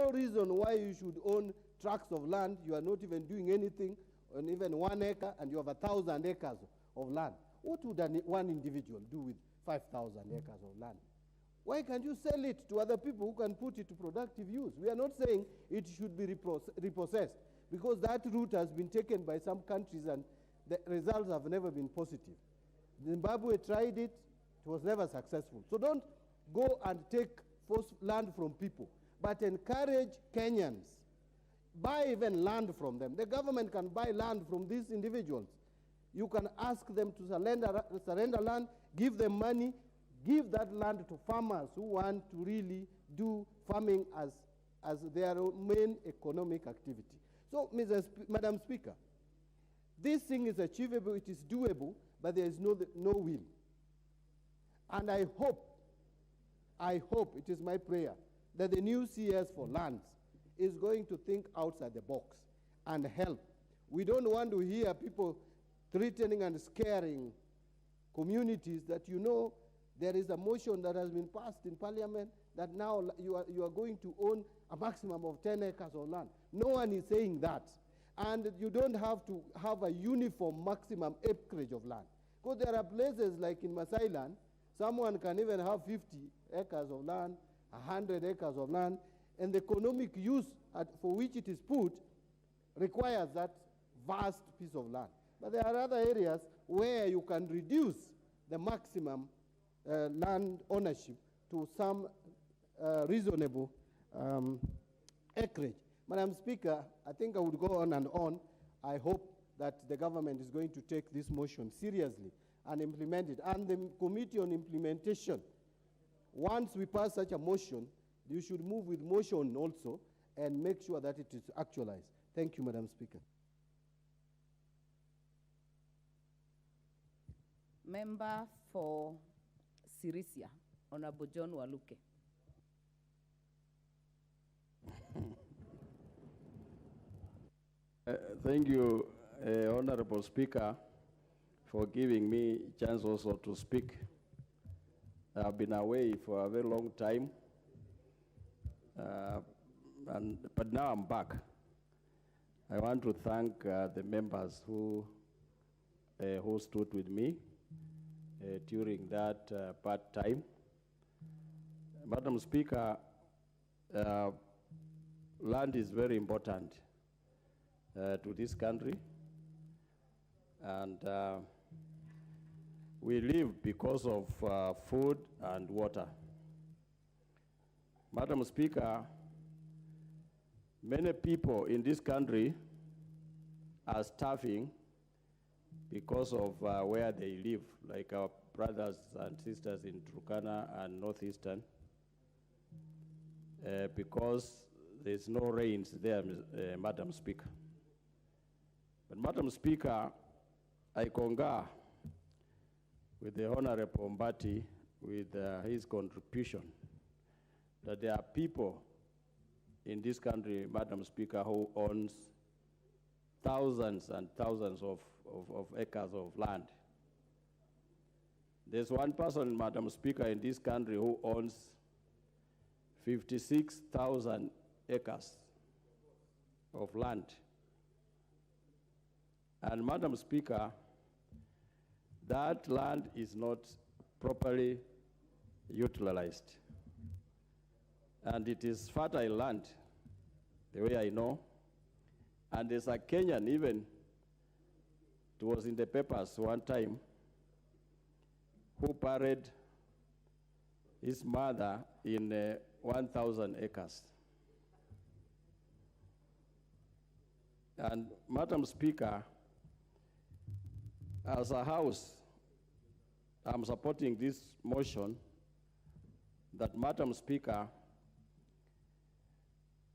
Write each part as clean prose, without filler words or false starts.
no reason why you should own tracts of land. You are not even doing anything on even 1 acre, and you have 1,000 acres of land. What would one individual do with 5,000 acres of land? Why can't you sell it to other people who can put it to productive use? We are not saying it should be repossessed, because that route has been taken by some countries and the results have never been positive. Zimbabwe tried it, it was never successful. So don't go and take forced land from people, but encourage Kenyans. Buy even land from them. The government can buy land from these individuals. You can ask them to surrender land, give them money, give that land to farmers who want to really do farming as their main economic activity. So, Madam Speaker, this thing is achievable, it is doable, but there is no will. And I hope, it is my prayer, that the new CS for lands is going to think outside the box and help. We don't want to hear people threatening and scaring communities that, you know, there is a motion that has been passed in Parliament that now you are going to own a maximum of 10 acres of land. No one is saying that. And you don't have to have a uniform maximum acreage of land. Because there are places like in Masai land, someone can even have 50 acres of land, 100 acres of land, and the economic use for which it is put requires that vast piece of land. But there are other areas where you can reduce the maximum land ownership to some reasonable acreage. Madam Speaker, I think I would go on and on. I hope that the government is going to take this motion seriously and implement it. And the Committee on Implementation, once we pass such a motion, you should move with motion also and make sure that it is actualized. Thank you, Madam Speaker. Member for Sirisia, Honorable John Waluke. Thank you, Honorable Speaker, for giving me a chance also to speak. I've been away for a very long time, but now I'm back. I want to thank the members who stood with me during that bad time. Madam Speaker, land is very important to this country, and we live because of food and water. Madam Speaker, many people in this country are starving because of where they live, like our brothers and sisters in Turkana and Northeastern, because there's no rains there, Madam Speaker. But Madam Speaker, I concur with the Honorable Mbati with his contribution that there are people in this country, Madam Speaker, who owns thousands and thousands of acres of land. There's one person, Madam Speaker, in this country who owns 56,000 acres of land. And Madam Speaker, that land is not properly utilized. And it is fertile land, the way I know. And there's a Kenyan even, it was in the papers one time, who buried his mother in 1,000 acres. And Madam Speaker, as a House, I'm supporting this motion that, Madam Speaker,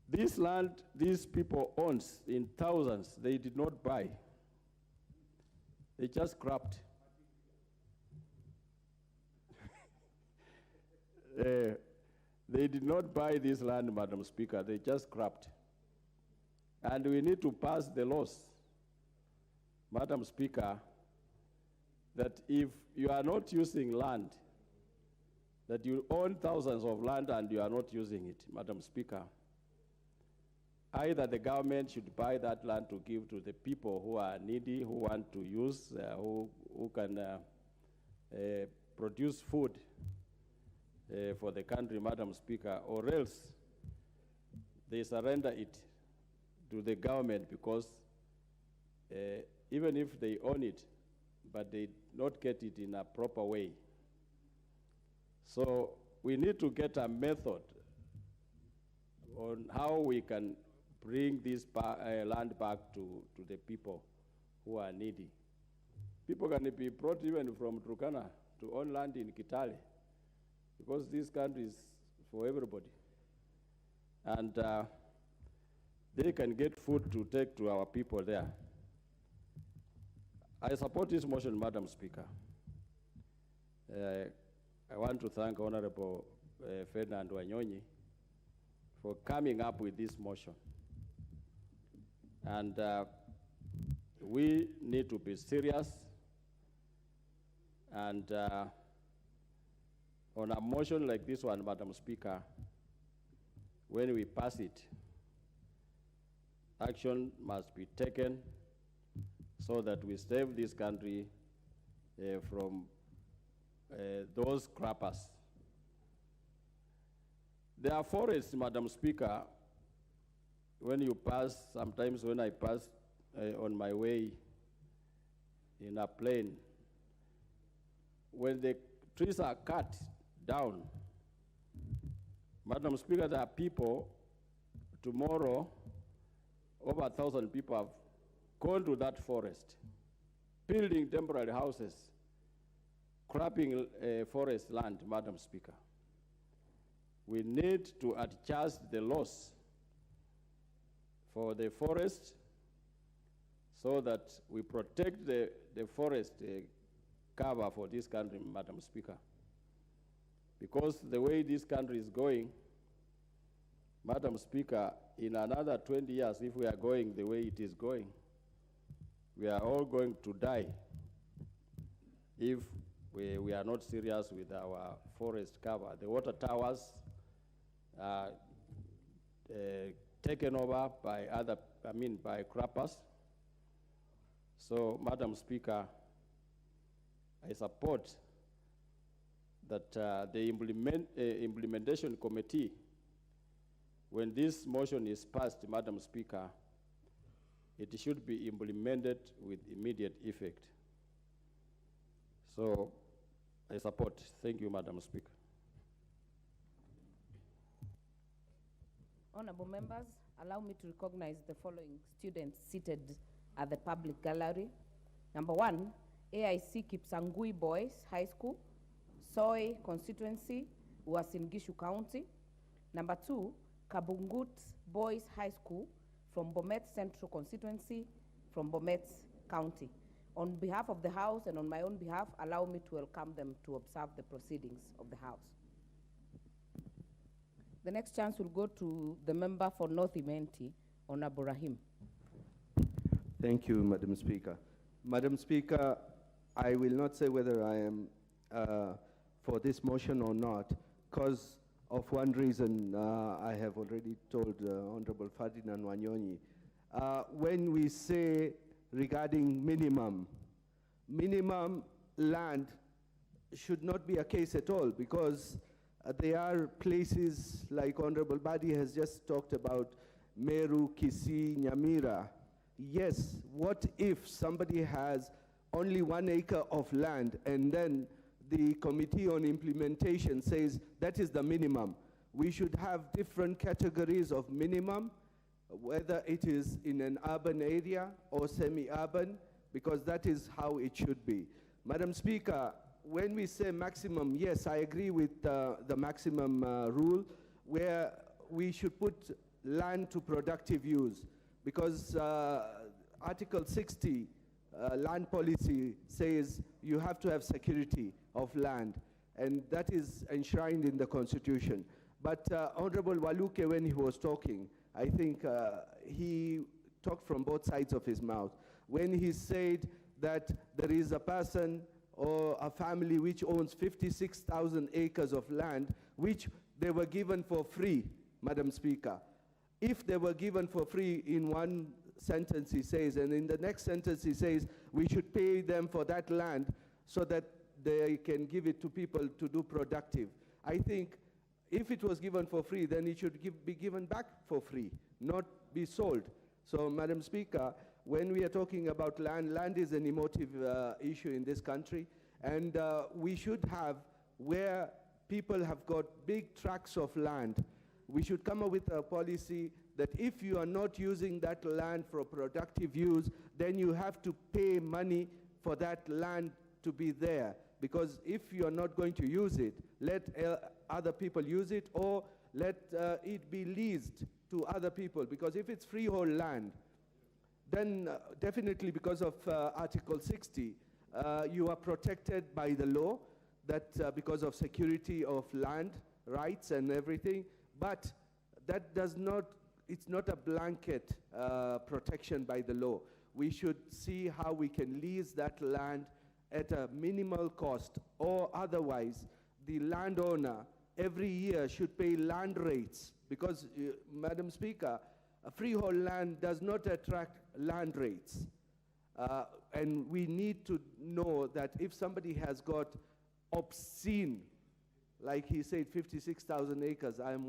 this land these people own in thousands, they did not buy. They just grabbed. They did not buy this land, Madam Speaker, they just grabbed. And we need to pass the laws, Madam Speaker, that if you are not using land, that you own thousands of land and you are not using it, Madam Speaker, either the government should buy that land to give to the people who are needy, who want to use, who can produce food for the country, Madam Speaker, or else they surrender it to the government, because even if they own it, but they not get it in a proper way. So we need to get a method on how we can bring this land back to the people who are needy. People can be brought even from Turkana to own land in Kitale, because this country is for everybody. And they can get food to take to our people there. I support this motion, Madam Speaker. I want to thank Honorable Ferdinand Wanyonyi for coming up with this motion. And we need to be serious, and on a motion like this one, Madam Speaker, when we pass it, action must be taken so that we save this country from those crappers. There are forests, Madam Speaker, when you pass, sometimes when I pass on my way in a plane, when the trees are cut down, Madam Speaker, there are people, tomorrow, over 1,000 people have gone to that forest, building temporary houses, cropping forest land, Madam Speaker. We need to adjust the laws for the forest so that we protect the forest cover for this country, Madam Speaker. Because the way this country is going, Madam Speaker, in another 20 years, if we are going the way it is going, we are all going to die if we are not serious with our forest cover. The water towers are taken over by by crappers. So, Madam Speaker, I support that the implementation committee, when this motion is passed, Madam Speaker, it should be implemented with immediate effect. So, I support. Thank you, Madam Speaker. Honorable members, allow me to recognize the following students seated at the public gallery. Number 1, AIC Kipsangui Boys High School, Soy constituency, Uasin Gishu County. Number 2, Kabungut Boys High School from Bomet Central constituency, from Bomet County. On behalf of the House and on my own behalf, allow me to welcome them to observe the proceedings of the House. The next chance will go to the member for North Imenti, Honorable Rahim. Thank you, Madam Speaker. Madam Speaker, I will not say whether I am for this motion or not, because of one reason I have already told Honorable Ferdinand Wanyonyi. When we say regarding minimum land should not be a case at all, because there are places like Honorable Badi has just talked about, Meru, Kisii, Nyamira. Yes, what if somebody has only 1 acre of land and then the Committee on Implementation says that is the minimum? We should have different categories of minimum, whether it is in an urban area or semi-urban, because that is how it should be. Madam Speaker, when we say maximum, yes, I agree with the maximum rule, where we should put land to productive use, because Article 60 land policy says you have to have security of land, and that is enshrined in the Constitution. But Honorable Waluke, when he was talking, I think he talked from both sides of his mouth. When he said that there is a person or a family which owns 56,000 acres of land, which they were given for free, Madam Speaker. if they were given for free in one sentence, he says, and in the next sentence he says, we should pay them for that land so that they can give it to people to do productive. I think if it was given for free, then it should be given back for free, not be sold. So, Madam Speaker, when we are talking about land, land is an emotive issue in this country, and we should have, where people have got big tracts of land, we should come up with a policy that if you are not using that land for productive use, then you have to pay money for that land to be there. Because if you are not going to use it, let other people use it, or let it be leased to other people. Because if it's freehold land, then definitely because of Article 60, you are protected by the law, that because of security of land rights and everything. But that does not, it's not a blanket protection by the law. We should see how we can lease that land at a minimal cost, or otherwise the landowner every year should pay land rates, because, Madam Speaker, a freehold land does not attract land rates. And we need to know that if somebody has got obscene, like he said, 56,000 acres, I'm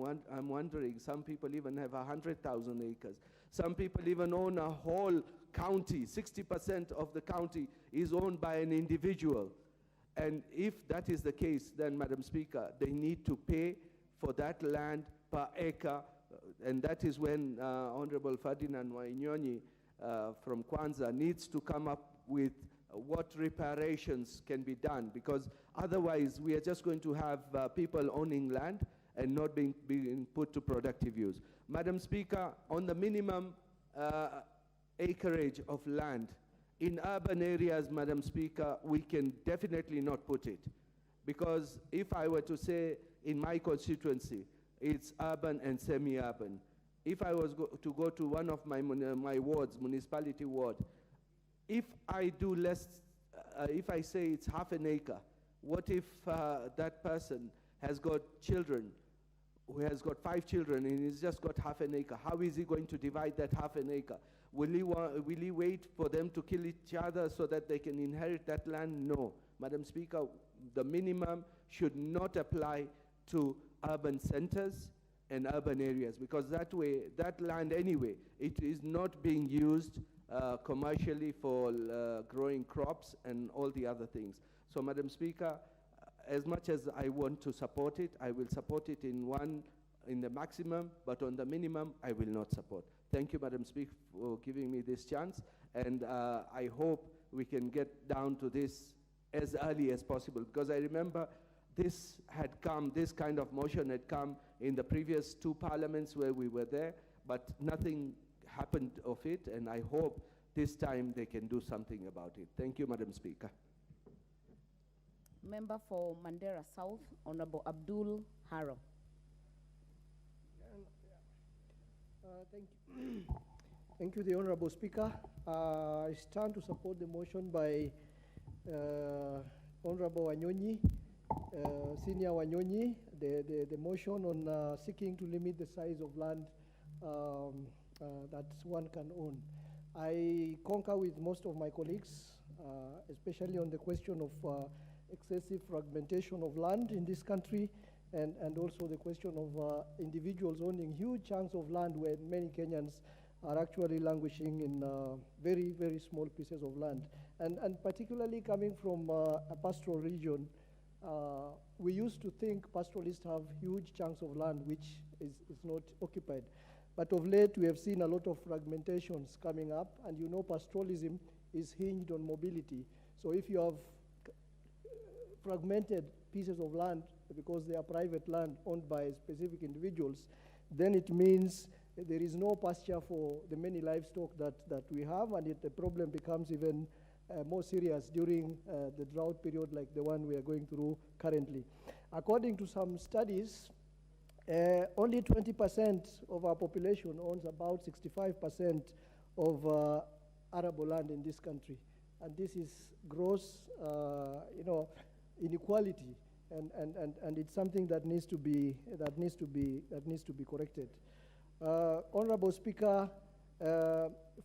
wondering, some people even have 100,000 acres. Some people even own a whole county. 60% of the county is owned by an individual. And if that is the case, then, Madam Speaker, they need to pay for that land per acre. And that is when Honorable Ferdinand Wanyonyi from Kwanza needs to come up with what reparations can be done, because otherwise we are just going to have people owning land and not being put to productive use. Madam Speaker, on the minimum acreage of land, in urban areas, Madam Speaker, we can definitely not put it. Because if I were to say in my constituency, it's urban and semi-urban. If I was to go to one of my wards, municipality ward, if I do less, if I say it's half an acre, what if that person has got children, who has got 5 children, and he's just got half an acre? How is he going to divide that half an acre? Will he wait for them to kill each other so that they can inherit that land? No. Madam Speaker, the minimum should not apply to urban centers and urban areas, because that way, that land anyway, it is not being used commercially for growing crops and all the other things. So, Madam Speaker, as much as I want to support it, I will support it in the maximum, but on the minimum, I will not support. Thank you, Madam Speaker, for giving me this chance, and I hope we can get down to this as early as possible, because I remember this had come, this kind of motion had come in the previous 2 parliaments where we were there, but nothing happened of it, and I hope this time they can do something about it. Thank you, Madam Speaker. Member for Mandera South, Honorable Abdul Haro. Thank you. Thank you, the Honorable Speaker. I stand to support the motion by Honorable Wanyonyi, Senior Wanyonyi, the motion on seeking to limit the size of land that one can own. I concur with most of my colleagues, especially on the question of excessive fragmentation of land in this country, and also the question of individuals owning huge chunks of land, where many Kenyans are actually languishing in very, very small pieces of land. And particularly coming from a pastoral region, we used to think pastoralists have huge chunks of land which is not occupied. But of late, we have seen a lot of fragmentations coming up, and you know pastoralism is hinged on mobility. So if you have fragmented pieces of land because they are private land owned by specific individuals, then it means there is no pasture for the many livestock that we have, and the problem becomes even more serious during the drought period like the one we are going through currently. According to some studies, only 20% of our population owns about 65% of arable land in this country, and this is gross, inequality, and it's something that needs to be corrected. Honorable Speaker,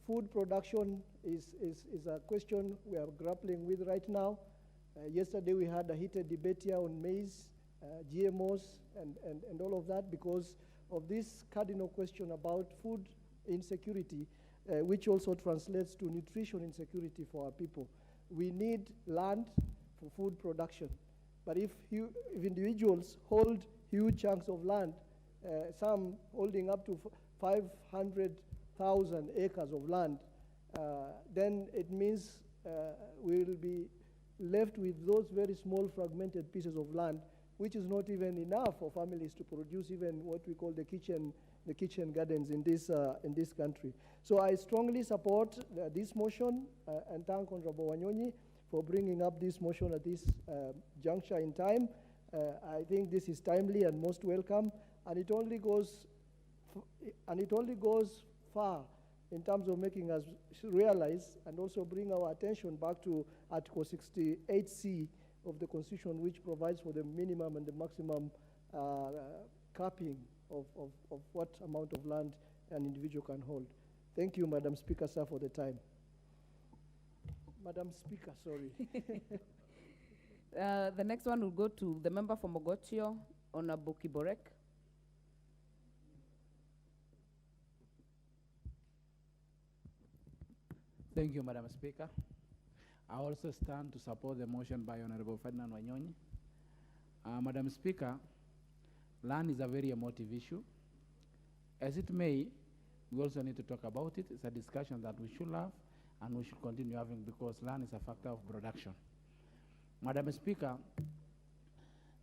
food production is a question we are grappling with right now. Yesterday we had a heated debate here on maize, GMOs, and all of that because of this cardinal question about food insecurity, which also translates to nutrition insecurity for our people. We need land for food production. But if individuals hold huge chunks of land, some holding up to 500,000 acres of land, then it means we'll be left with those very small fragmented pieces of land, which is not even enough for families to produce even what we call the kitchen gardens in this country. So I strongly support this motion and thank Honorable Wanyonyi for bringing up this motion at this juncture in time. I think this is timely and most welcome, and it only goes far in terms of making us realize and also bring our attention back to Article 68C of the Constitution, which provides for the minimum and the maximum capping of what amount of land an individual can hold. Thank you, Madam Speaker, sir, for the time. Madam Speaker, sorry. The next one will go to the member for Mogotio, Honorable Kiborek. Thank you, Madam Speaker. I also stand to support the motion by Honorable Ferdinand Wanyonyi. Madam Speaker, land is a very emotive issue. As it may, we also need to talk about it. It's a discussion that we should have and we should continue having because land is a factor of production. Madam Speaker,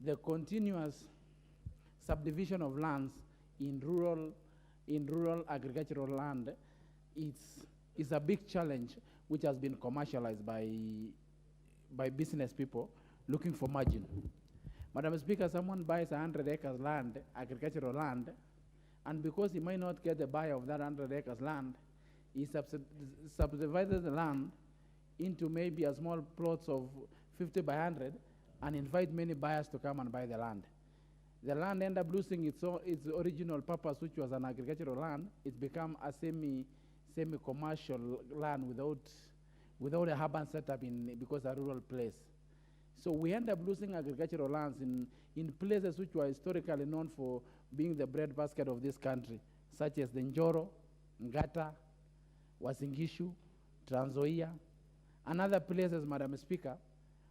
the continuous subdivision of lands in rural agricultural land is a big challenge which has been commercialized by business people looking for margin. Madam Speaker, someone buys 100 acres land, agricultural land, and because he might not get the buyer of that 100 acres land, he subdivides the land into maybe a small plots of 50 by 100 and invite many buyers to come and buy the land. The land ends up losing its original purpose, which was an agricultural land. It's become a semi-commercial land without a urban setup because a rural place. So we end up losing agricultural lands in places which were historically known for being the breadbasket of this country, such as the Njoro, Ngata, Wasingishu, Trans Nzoia, and other places, Madam Speaker,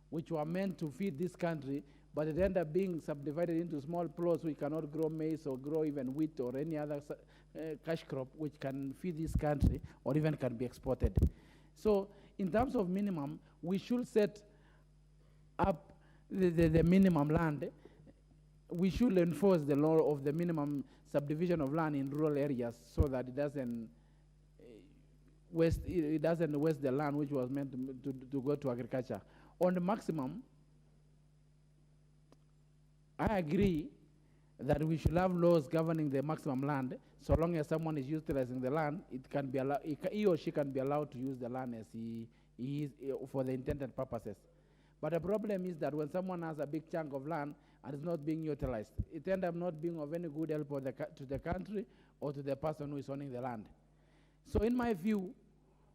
which were meant to feed this country, but it ended up being subdivided into small plots which cannot grow maize or grow even wheat or any other cash crop which can feed this country or even can be exported. So in terms of minimum, we should set up the minimum land. We should enforce the law of the minimum subdivision of land in rural areas so that it doesn't waste the land which was meant to go to agriculture. On the maximum, I agree that we should have laws governing the maximum land. So long as someone is utilizing the land, it can be he or she can be allowed to use the land as he is for the intended purposes. But the problem is that when someone has a big chunk of land and is not being utilized, it ends up not being of any good help to the country or to the person who is owning the land. So in my view,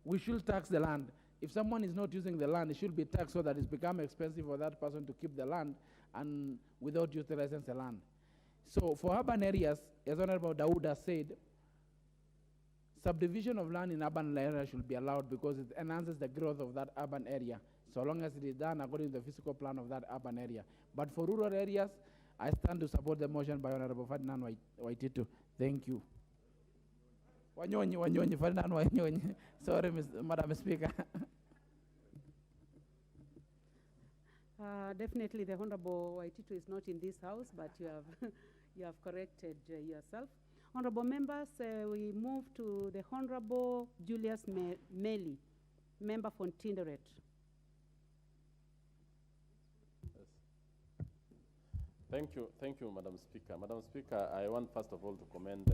we should tax the land. If someone is not using the land, it should be taxed so that it's become expensive for that person to keep the land and without utilizing the land. So for urban areas, as Honorable Dawood has said, subdivision of land in urban areas should be allowed because it enhances the growth of that urban area, so long as it is done according to the physical plan of that urban area. But for rural areas, I stand to support the motion by Honorable Ferdinand Waititu. Thank you. Wanyonyi, Ferdinand Wanyonyi. Sorry, Madam Speaker. Definitely, the Honorable Waititu is not in this house, but you have corrected yourself. Honorable members, we move to the Honorable Julius Meli, member for Tinderet. Thank you, Madam Speaker. Madam Speaker, I want first of all to commend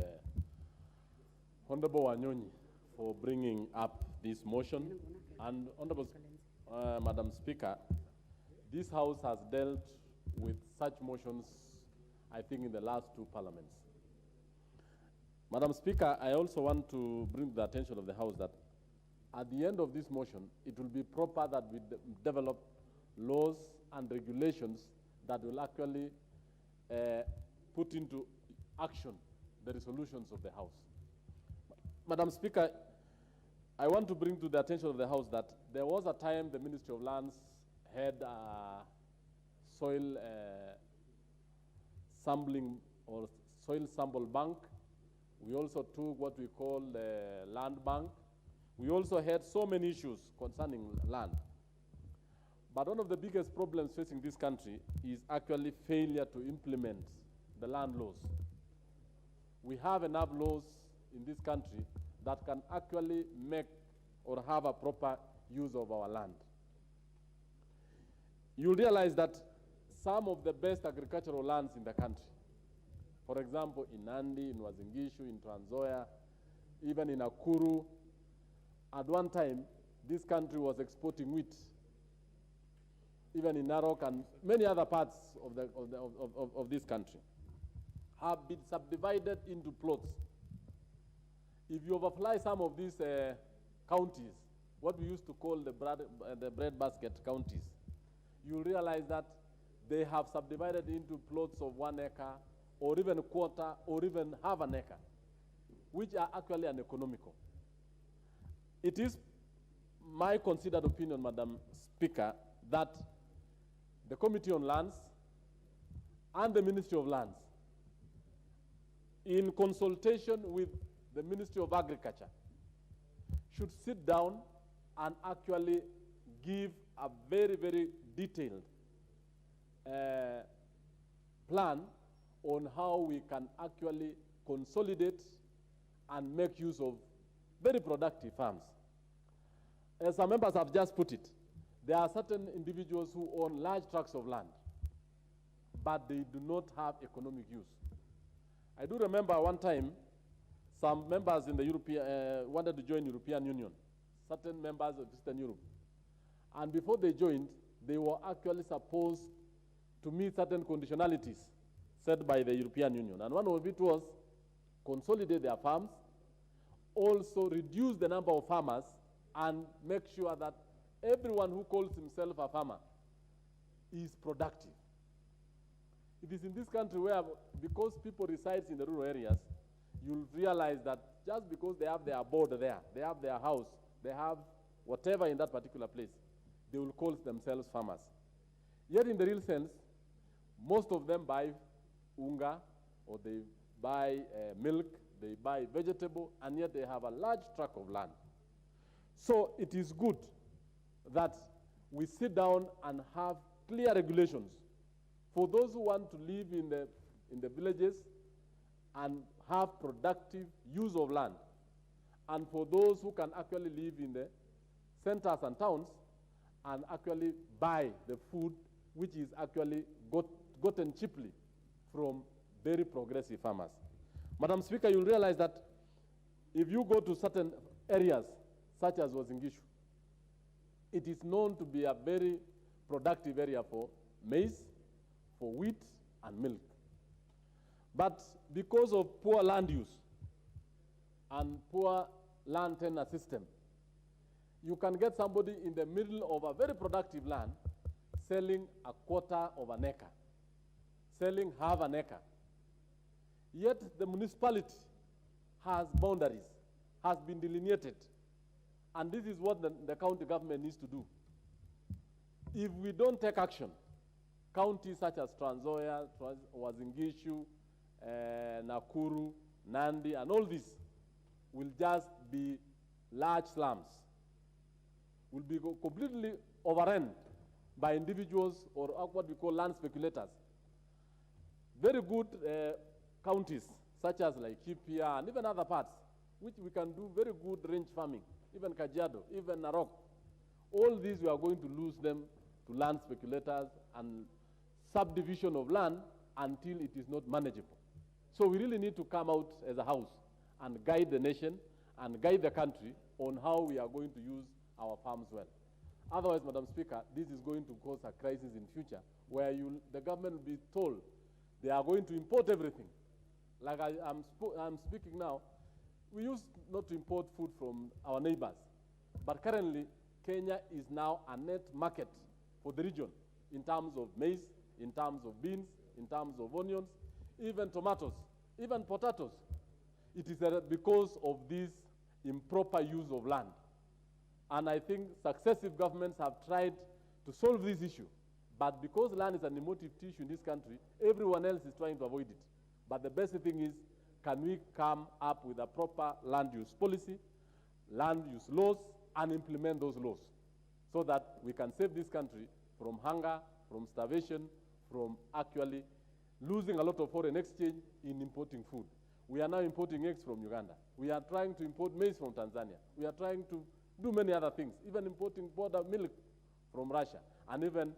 Honorable Wanyonyi for bringing up this motion. And Honorable Madam Speaker, this House has dealt with such motions, I think, in the last two parliaments. Madam Speaker, I also want to bring to the attention of the House that at the end of this motion, it will be proper that we develop laws and regulations that will actually put into action the resolutions of the House. Madam Speaker, I want to bring to the attention of the House that there was a time the Ministry of Lands had a soil sampling or soil sample bank. We also took what we call the land bank. We also had so many issues concerning land. But one of the biggest problems facing this country is actually failure to implement the land laws. We have enough laws in this country that can actually make or have a proper use of our land. You'll realize that some of the best agricultural lands in the country, for example, in Nandi, in Wazingishu, in Trans Nzoia, even in Nakuru, at one time, this country was exporting wheat. Even in Narok and many other parts of this country have been subdivided into plots. If you overfly some of these counties, what we used to call the breadbasket counties, you'll realize that they have subdivided into plots of 1 acre, or even a quarter, or even half an acre, which are actually uneconomical. It is my considered opinion, Madam Speaker, that the Committee on Lands and the Ministry of Lands, in consultation with the Ministry of Agriculture, should sit down and actually give a very, very detailed plan on how we can actually consolidate and make use of very productive farms. As some members have just put it, there are certain individuals who own large tracts of land, but they do not have economic use. I do remember one time, some members in the wanted to join European Union, certain members of Eastern Europe. And before they joined, they were actually supposed to meet certain conditionalities set by the European Union. And one of it was consolidate their farms, also reduce the number of farmers, and make sure that everyone who calls himself a farmer is productive. It is in this country where, because people reside in the rural areas, you'll realize that just because they have their abode there, they have their house, they have whatever in that particular place, they will call themselves farmers. Yet in the real sense, most of them buy unga, or they buy milk, they buy vegetable, and yet they have a large tract of land. So it is good that we sit down and have clear regulations for those who want to live in the villages and have productive use of land, and for those who can actually live in the centers and towns and actually buy the food which is actually gotten cheaply from very progressive farmers. Madam Speaker, you'll realize that if you go to certain areas, such as Wazingishu, it is known to be a very productive area for maize, for wheat, and milk. But because of poor land use and poor land tenure system, you can get somebody in the middle of a very productive land selling a quarter of an acre, selling half an acre. Yet the municipality has boundaries, has been delineated. And this is what the county government needs to do. If we don't take action, counties such as Trans Nzoia, Wazingishu, Nakuru, Nandi, and all these will just be large slums, will be completely overrun by individuals or what we call land speculators. Very good counties, such as like Kipia and even other parts, which we can do very good range farming, even Kajiado, even Narok. All these we are going to lose them to land speculators and subdivision of land until it is not manageable. So we really need to come out as a house and guide the nation and guide the country on how we are going to use our farms well. Otherwise, Madam Speaker, this is going to cause a crisis in future where the government will be told they are going to import everything, Like I'm speaking now, we used not to import food from our neighbors, but currently Kenya is now a net market for the region in terms of maize, in terms of beans, in terms of onions, even tomatoes, even potatoes. It is because of this improper use of land. And I think successive governments have tried to solve this issue. But because land is an emotive tissue in this country, everyone else is trying to avoid it. But the best thing is, can we come up with a proper land use policy, land use laws, and implement those laws so that we can save this country from hunger, from starvation, from actually losing a lot of foreign exchange in importing food. We are now importing eggs from Uganda. We are trying to import maize from Tanzania. We are trying to do many other things, even importing border milk from Russia, and even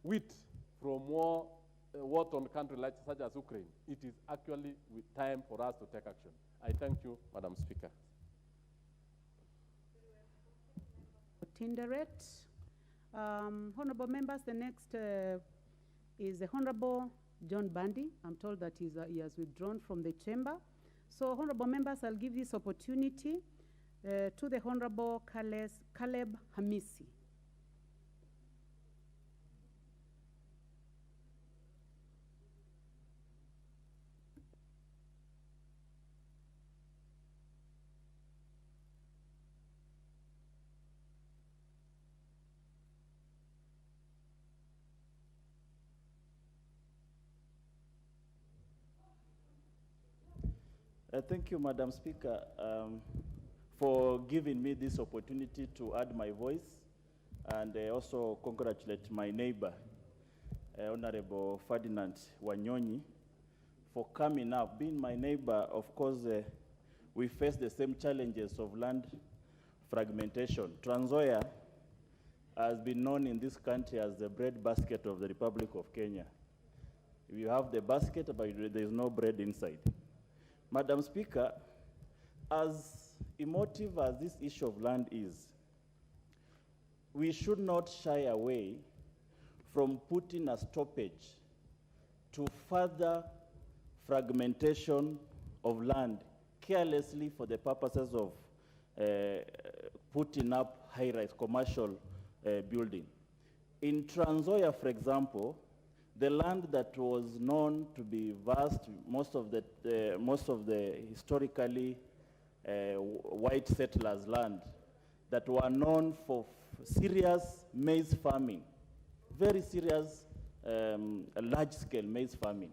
wheat from war-torn countries such as Ukraine. It is actually time for us to take action. I thank you, Madam Speaker. Tinderet. Honorable members, the next is the Honorable John Bandy. I'm told that he has withdrawn from the chamber. So, honorable members, I'll give this opportunity to the Honorable Caleb Hamisi. Thank you, Madam Speaker, for giving me this opportunity to add my voice and also congratulate my neighbor, Honorable Ferdinand Wanyonyi, for coming up. Being my neighbor, of course, we face the same challenges of land fragmentation. Trans Nzoia has been known in this country as the bread basket of the Republic of Kenya. You have the basket, but there is no bread inside. Madam Speaker, as emotive as this issue of land is, we should not shy away from putting a stoppage to further fragmentation of land carelessly for the purposes of putting up high-rise commercial building. In Trans Nzoia, for example, the land that was known to be vast, most of the historically white settlers' land that were known for serious maize farming, very serious large-scale maize farming,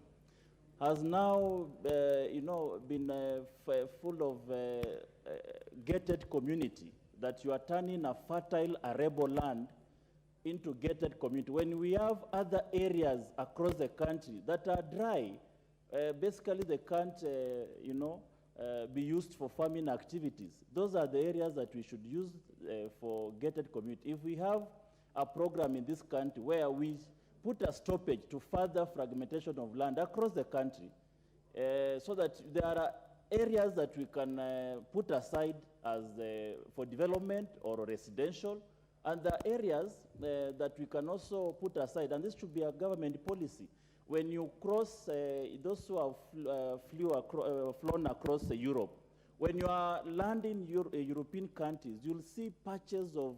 has now, been full of gated community, that you are turning a fertile arable land into gated community. When we have other areas across the country that are dry, basically they can't, be used for farming activities. Those are the areas that we should use for gated community. If we have a program in this country where we put a stoppage to further fragmentation of land across the country, so that there are areas that we can put aside as for development or residential, and the areas that we can also put aside, and this should be a government policy. When you cross, those who have flown across Europe, when you are landing European countries, you'll see patches of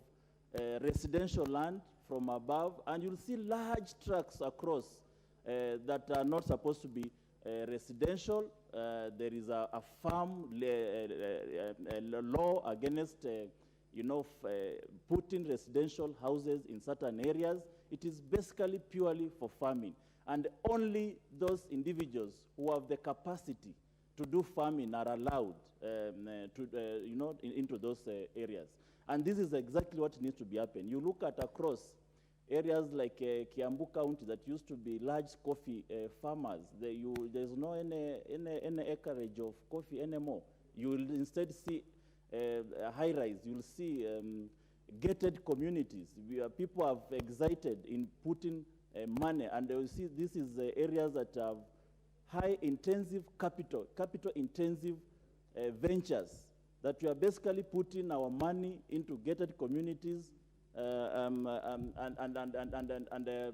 residential land from above, and you'll see large tracts across that are not supposed to be residential. There is a farm law against putting residential houses in certain areas. It is basically purely for farming. And only those individuals who have the capacity to do farming are allowed into those areas. And this is exactly what needs to be happening. You look at across areas like Kiambu County that used to be large coffee farmers. There's no any acreage of coffee anymore. You will instead see high-rise. You'll see gated communities. People have excited in putting money, and they will see this is areas that have high-intensive capital-intensive ventures, that we are basically putting our money into gated communities and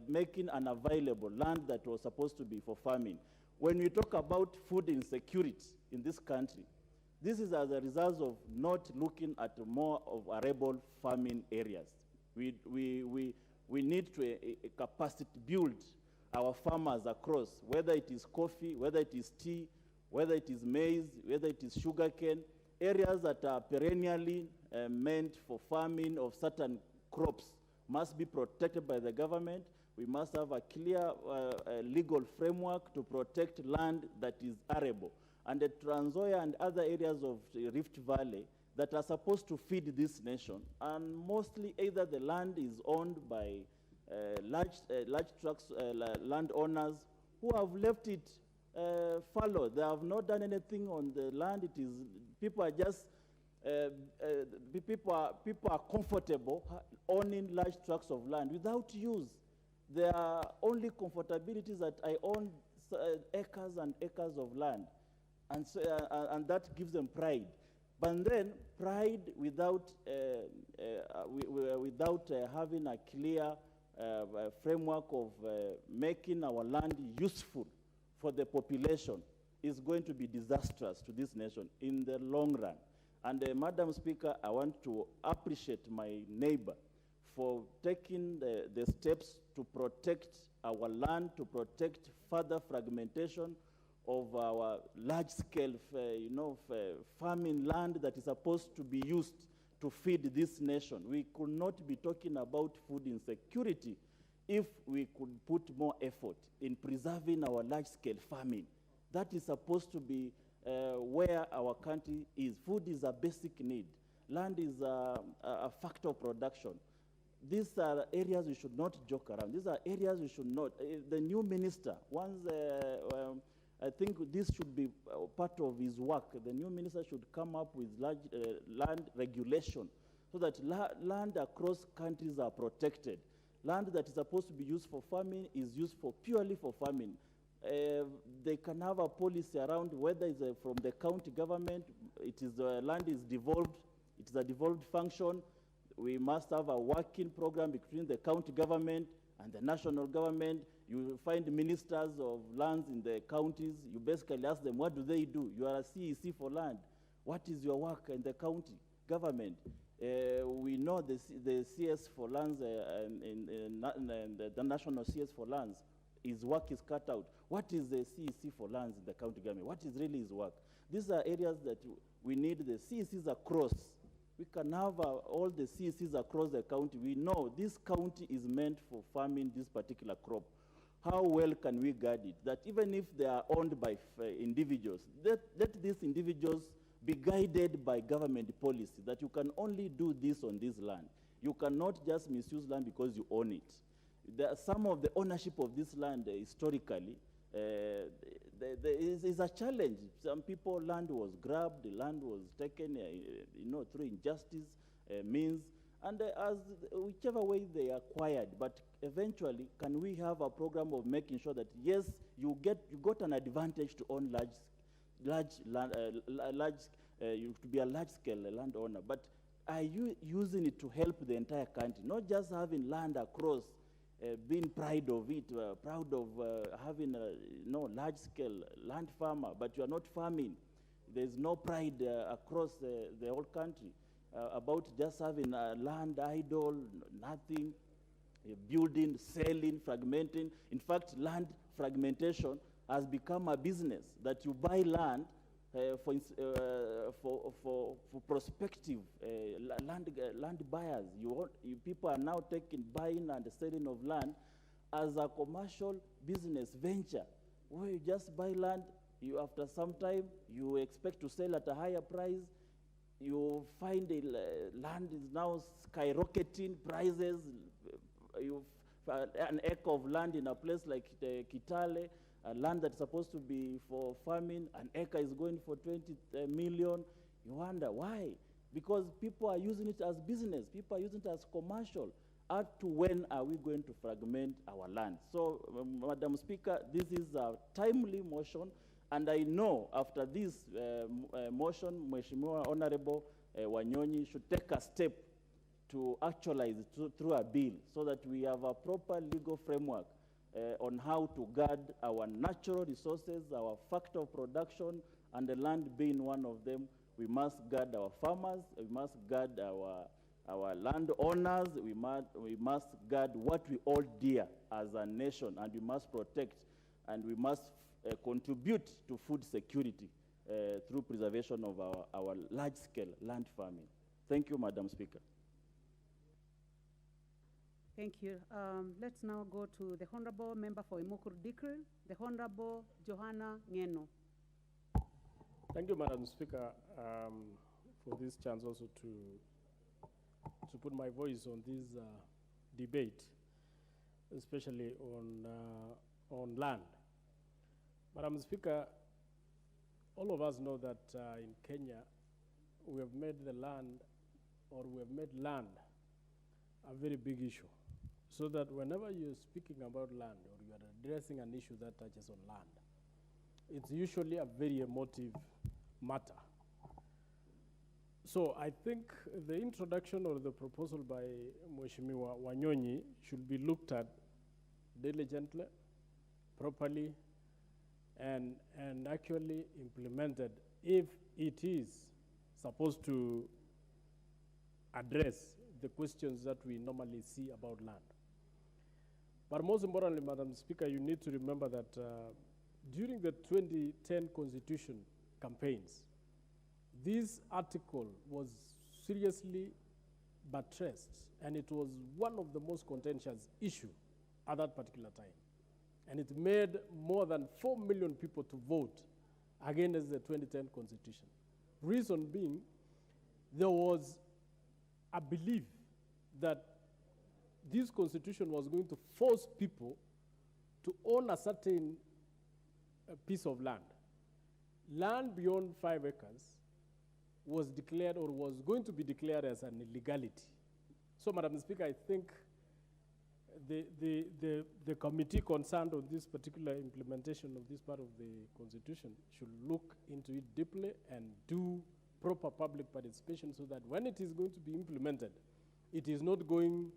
making unavailable land that was supposed to be for farming. when we talk about food insecurity in this country, this is as a result of not looking at more of arable farming areas. We need to capacity build our farmers across, whether it is coffee, whether it is tea, whether it is maize, whether it is sugarcane, areas that are perennially meant for farming of certain crops must be protected by the government. We must have a clear legal framework to protect land that is arable. And the Trans Nzoia and other areas of the Rift Valley that are supposed to feed this nation, and mostly either the land is owned by large trucks, landowners who have left it fallow. They have not done anything on the land. It is, people are just, people are comfortable owning large tracts of land without use. There are only comfortabilities that I own acres and acres of land, and, so, and that gives them pride. But then pride without, without having a clear framework of making our land useful for the population is going to be disastrous to this nation in the long run. And Madam Speaker, I want to appreciate my neighbor for taking the steps to protect our land, to protect further fragmentation of our large-scale, farming land that is supposed to be used to feed this nation. We could not be talking about food insecurity if we could put more effort in preserving our large-scale farming. That is supposed to be where our country is. Food is a basic need. Land is a factor of production. These are areas we should not joke around. These are areas we should not. The new minister, once I think this should be part of his work. The new minister should come up with large land regulation so that land across countries are protected. Land that is supposed to be used for farming is used for purely for farming. They can have a policy around whether it's from the county government, it is land is devolved, it is a devolved function. We must have a working program between the county government and the national government. You find ministers of lands in the counties. You basically ask them, what do they do? You are a CEC for land. What is your work in the county government? We know the CS for lands and the national CS for lands, his work is cut out. What is the CEC for lands in the county government? What is really his work? These are areas that we need the CECs across. We can have all the CECs across the county. We know this county is meant for farming this particular crop. How well can we guard it? That even if they are owned by individuals, let these individuals be guided by government policy, that you can only do this on this land. You cannot just misuse land because you own it. Some of the ownership of this land historically is a challenge. Some people, land was grabbed, the land was taken, through injustice means, and as whichever way they acquired. But eventually, can we have a program of making sure that yes, you got an advantage to own to be a large-scale landowner, but are you using it to help the entire country? Not just having land across, being proud of it, proud of having a large-scale land farmer, but you are not farming. There's no pride across the whole country about just having land idle, nothing, building, selling, fragmenting. In fact, land fragmentation has become a business, that you buy land for prospective land buyers. People are now buying and selling of land as a commercial business venture, where you just buy land, after some time, you expect to sell at a higher price. You find land is now skyrocketing prices. An acre of land in a place like Kitale, a land that's supposed to be for farming, an acre is going for 20 million. You wonder why? Because people are using it as business. People are using it as commercial. Up to when are we going to fragment our land? So, Madam Speaker, this is a timely motion, and I know after this motion, Mheshimiwa Honorable Wanyonyi should take a step to actualize it through a bill so that we have a proper legal framework on how to guard our natural resources, our factor of production, and the land being one of them. We must guard our farmers, we must guard our landowners, we must guard what we all dear as a nation, and we must protect, and we must contribute to food security through preservation of our large-scale land farming. Thank you, Madam Speaker. Thank you. Let's now go to the Honorable Member for Imukur Dikri, the Honorable Johanna Ngeno. Thank you, Madam Speaker, for this chance also to put my voice on this debate, especially on land. Madam Speaker, all of us know that in Kenya, we have made the land, or we have made land a very big issue. So that whenever you're speaking about land, or you are addressing an issue that touches on land, it's usually a very emotive matter. So I think the introduction or the proposal by Mheshimiwa Wanyonyi should be looked at diligently, properly, and actually implemented if it is supposed to address the questions that we normally see about land. But most importantly, Madam Speaker, you need to remember that during the 2010 Constitution campaigns, this article was seriously buttressed, and it was one of the most contentious issues at that particular time. And it made more than 4 million people to vote against the 2010 Constitution. Reason being, there was a belief that this Constitution was going to force people to own a certain piece of land. Land beyond 5 acres was declared, or was going to be declared, as an illegality. So, Madam Speaker, I think the committee concerned on this particular implementation of this part of the Constitution should look into it deeply and do proper public participation, so that when it is going to be implemented, it is not going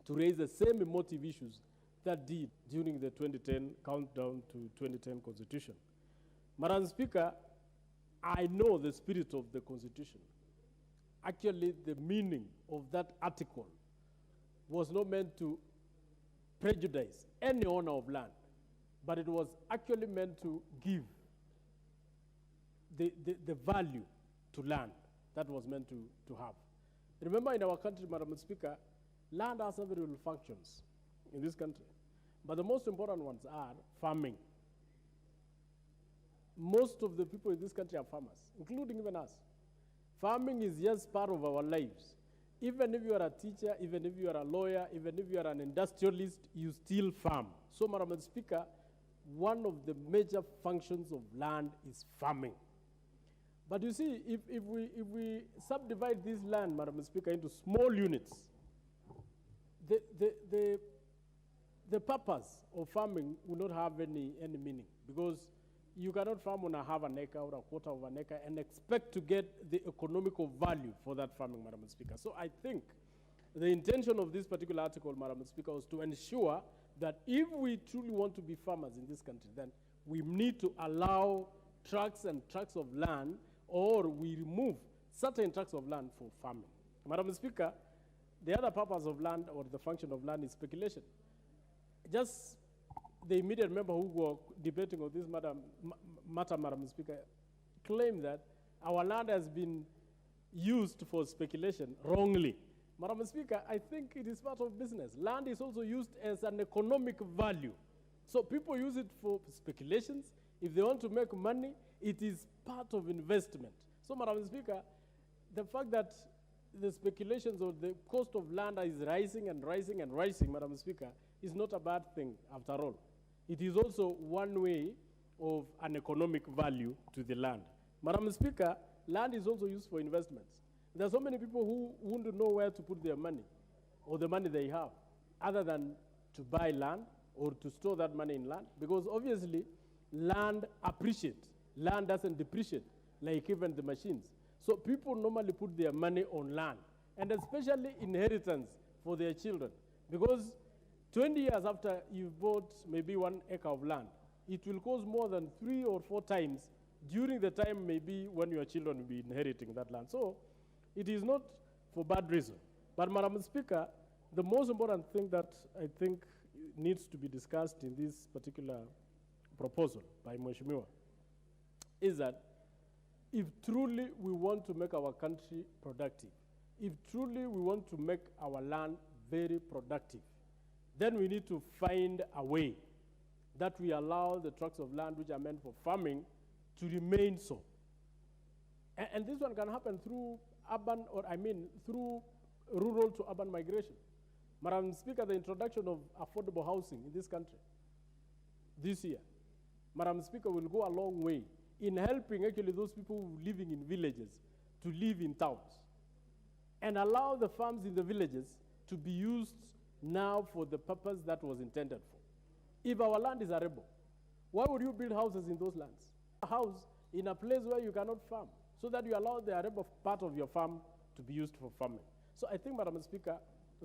to raise the same emotive issues that did during the 2010 countdown to 2010 Constitution. Madam Speaker, I know the spirit of the Constitution. Actually, the meaning of that article was not meant to prejudice any owner of land, but it was actually meant to give the value to land that was meant to have. Remember, in our country, Madam Speaker, land has several functions in this country, but the most important ones are farming. Most of the people in this country are farmers, including even us. Farming is just part of our lives. Even if you are a teacher, even if you are a lawyer, even if you are an industrialist, you still farm. So, Madam Speaker, one of the major functions of land is farming. But you see, if we subdivide this land, Madam Speaker, into small units, the purpose of farming will not have any meaning, because you cannot farm on a half an acre or a quarter of an acre and expect to get the economical value for that farming, Madam Speaker. So I think the intention of this particular article, Madam Speaker, was to ensure that if we truly want to be farmers in this country, then we need to allow tracts and tracts of land, or we remove certain tracts of land for farming. Madam Speaker, the other purpose of land, or the function of land, is speculation. Just the immediate member who were debating on this matter, Madam Speaker, claimed that our land has been used for speculation wrongly. Madam Speaker, I think it is part of business. Land is also used as an economic value. So people use it for speculations. If they want to make money, it is part of investment. So, Madam Speaker, the fact that the speculations or the cost of land is rising and rising and rising, Madam Speaker, is not a bad thing after all. It is also one way of an economic value to the land. Madam Speaker, land is also used for investments. There are so many people who wouldn't know where to put their money, or the money they have, other than to buy land or to store that money in land, because obviously land appreciates. Land doesn't depreciate, like even the machines. So people normally put their money on land, and especially inheritance for their children, because 20 years after you've bought maybe 1 acre of land, it will cost more than 3 or 4 times during the time maybe when your children will be inheriting that land. So it is not for bad reason. But Madam Speaker, the most important thing that I think needs to be discussed in this particular proposal by Mheshimiwa is that if truly we want to make our country productive, if truly we want to make our land very productive, then we need to find a way that we allow the tracts of land which are meant for farming to remain so. And this one can happen through urban, or I mean, through rural to urban migration. Madam Speaker, the introduction of affordable housing in this country this year, Madam Speaker, will go a long way in helping actually those people living in villages to live in towns and allow the farms in the villages to be used now for the purpose that was intended for. If our land is arable, why would you build houses in those lands? A house in a place where you cannot farm, so that you allow the arable part of your farm to be used for farming. So I think, Madam Speaker,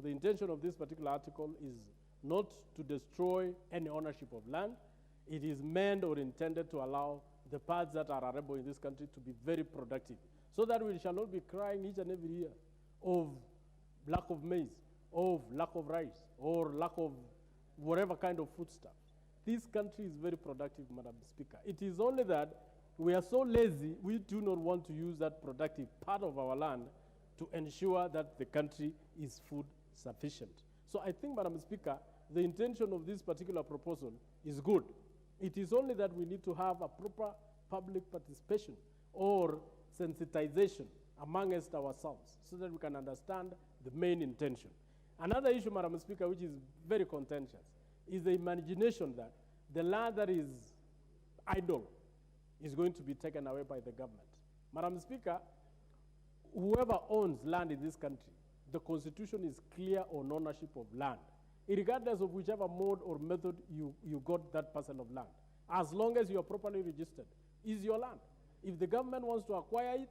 the intention of this particular article is not to destroy any ownership of land. It is meant or intended to allow the parts that are arable in this country to be very productive, so that we shall not be crying each and every year of lack of maize, of lack of rice, or lack of whatever kind of foodstuff. This country is very productive, Madam Speaker. It is only that we are so lazy, we do not want to use that productive part of our land to ensure that the country is food sufficient. So I think, Madam Speaker, the intention of this particular proposal is good. It is only that we need to have a proper public participation or sensitization amongst ourselves so that we can understand the main intention. Another issue, Madam Speaker, which is very contentious, is the imagination that the land that is idle is going to be taken away by the government. Madam Speaker, whoever owns land in this country, the Constitution is clear on ownership of land, regardless of whichever mode or method you got that parcel of land. As long as you are properly registered, is your land. If the government wants to acquire it,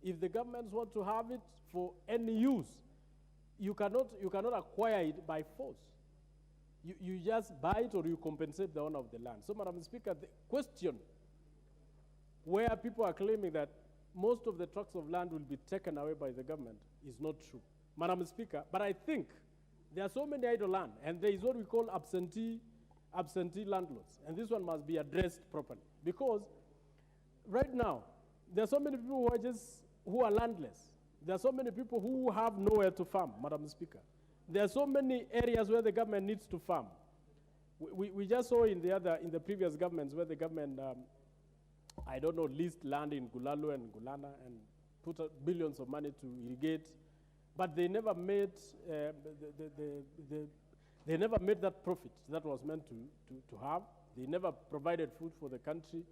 if the government wants to have it for any use, you cannot acquire it by force. You just buy it or you compensate the owner of the land. So, Madam Speaker, the question where people are claiming that most of the tracts of land will be taken away by the government is not true, Madam Speaker. But I think there are so many idle land, and there is what we call absentee landlords, and this one must be addressed properly, because right now there are so many people who are landless. There are so many people who have nowhere to farm, Madam Speaker. There are so many areas where the government needs to farm. We just saw in the previous governments where the government, I don't know, leased land in Gulalu and Gulana and put billions of money to irrigate, but they never made they never made that profit that was meant to have. They never provided food for the country.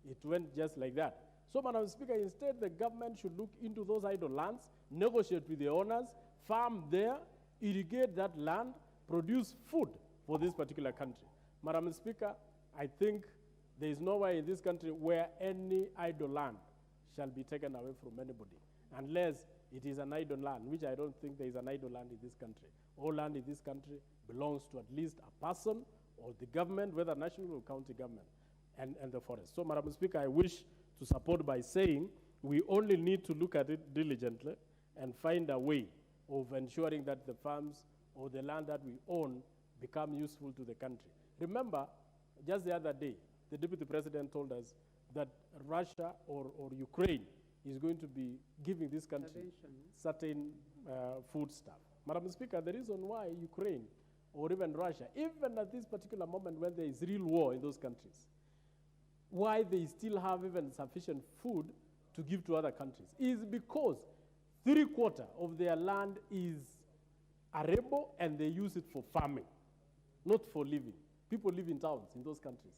It went just like that. So, Madam Speaker, instead the government should look into those idle lands, negotiate with the owners, farm there, irrigate that land, produce food for this particular country. Madam Speaker, I think there is nowhere in this country where any idle land shall be taken away from anybody, unless it is an idle land, which I don't think there is an idle land in this country. All land in this country belongs to at least a person or the government, whether national or county government, and the forest. So, Madam Speaker, I wish to support by saying we only need to look at it diligently and find a way of ensuring that the farms or the land that we own become useful to the country. Remember, just the other day, the Deputy President told us that Russia or Ukraine is going to be giving this country certain food stuff. Madam Speaker, the reason why Ukraine or even Russia, even at this particular moment when there is real war in those countries, why they still have even sufficient food to give to other countries is because 3/4 of their land is arable and they use it for farming, not for living. People live in towns in those countries.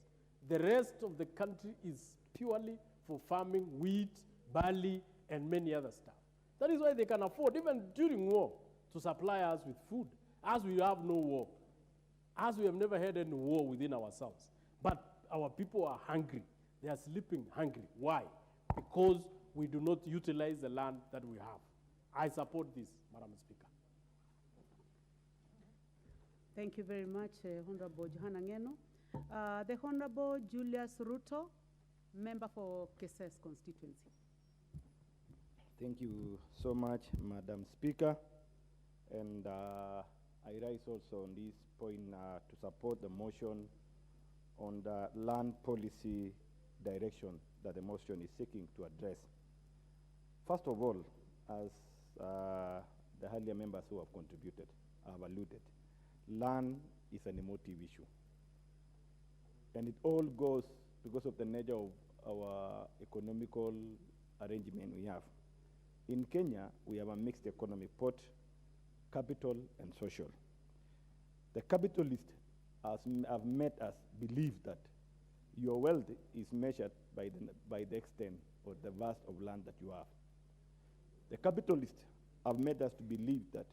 The rest of the country is purely for farming wheat, barley, and many other stuff. That is why they can afford, even during war, to supply us with food, as we have no war, as we have never had any war within ourselves. But our people are hungry. They are sleeping hungry. Why? Because we do not utilize the land that we have. I support this, Madam Speaker. Thank you very much, Honorable Johanna Ngeno. The Honorable Julius Ruto, member for Keses constituency. Thank you so much, Madam Speaker. And I rise also on this point to support the motion on the land policy direction that the motion is seeking to address. First of all, as the earlier members who have contributed have alluded, land is an emotive issue. And it all goes because of the nature of our economical arrangement we have. In Kenya, we have a mixed economy, port, capital, and social. The capitalists have made us believe that your wealth is measured by the extent or the vast of land that you have. The capitalists have made us to believe that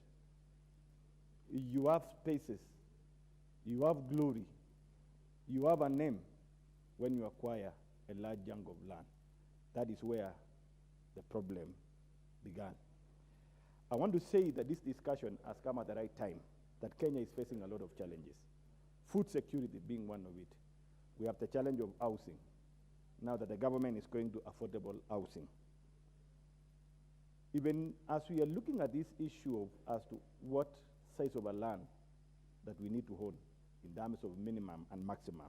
you have spaces, you have glory, you have a name when you acquire a large chunk of land. That is where the problem began. I want to say that this discussion has come at the right time, that Kenya is facing a lot of challenges. Food security being one of it. We have the challenge of housing, now that the government is going to affordable housing. Even as we are looking at this issue of as to what size of a land that we need to hold in terms of minimum and maximum,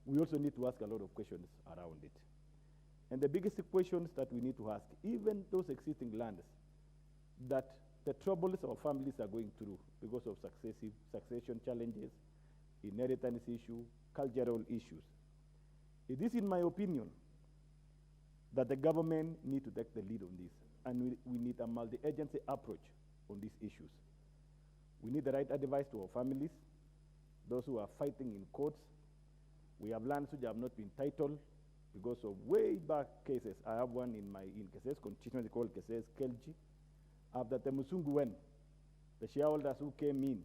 we also need to ask a lot of questions around it. And the biggest questions that we need to ask, even those existing lands that the troubles our families are going through because of succession challenges, inheritance issue, cultural issues. It is, in my opinion, that the government needs to take the lead on this, and we need a multi-agency approach on these issues. We need the right advice to our families, those who are fighting in courts. We have lands which have not been titled because of way back cases. I have one in Keses constituency called Keses Kelji. After the Musungu went, the shareholders who came in,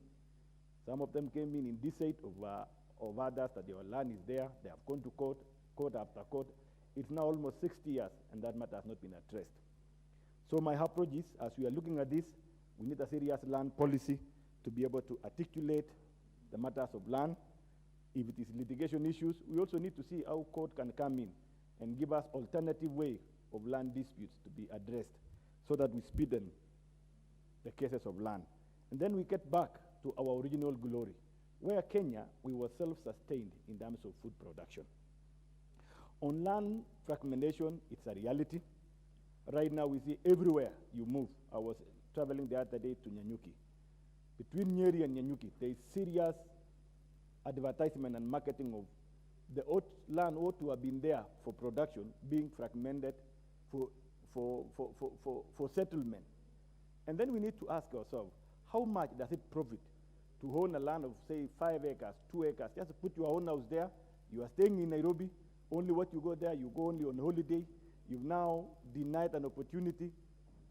some of them came in deceit of others that their land is there. They have gone to court, court after court. It's now almost 60 years, and that matter has not been addressed. So my approach is, as we are looking at this, we need a serious land policy to be able to articulate the matters of land. If it is litigation issues, we also need to see how court can come in and give us alternative way of land disputes to be addressed so that we speeden the cases of land. And then we get back to our original glory, where Kenya, we were self-sustained in terms of food production. On land fragmentation, it's a reality. Right now, we see everywhere you move. I was traveling the other day to Nyanyuki. Between Nyeri and Nyanyuki, there is serious advertisement and marketing of the land ought to have been there for production being fragmented for settlement. And then we need to ask ourselves, how much does it profit to own a land of, say, 5 acres, 2 acres? Just put your own house there. You are staying in Nairobi. Only what you go there, you go only on holiday. You've now denied an opportunity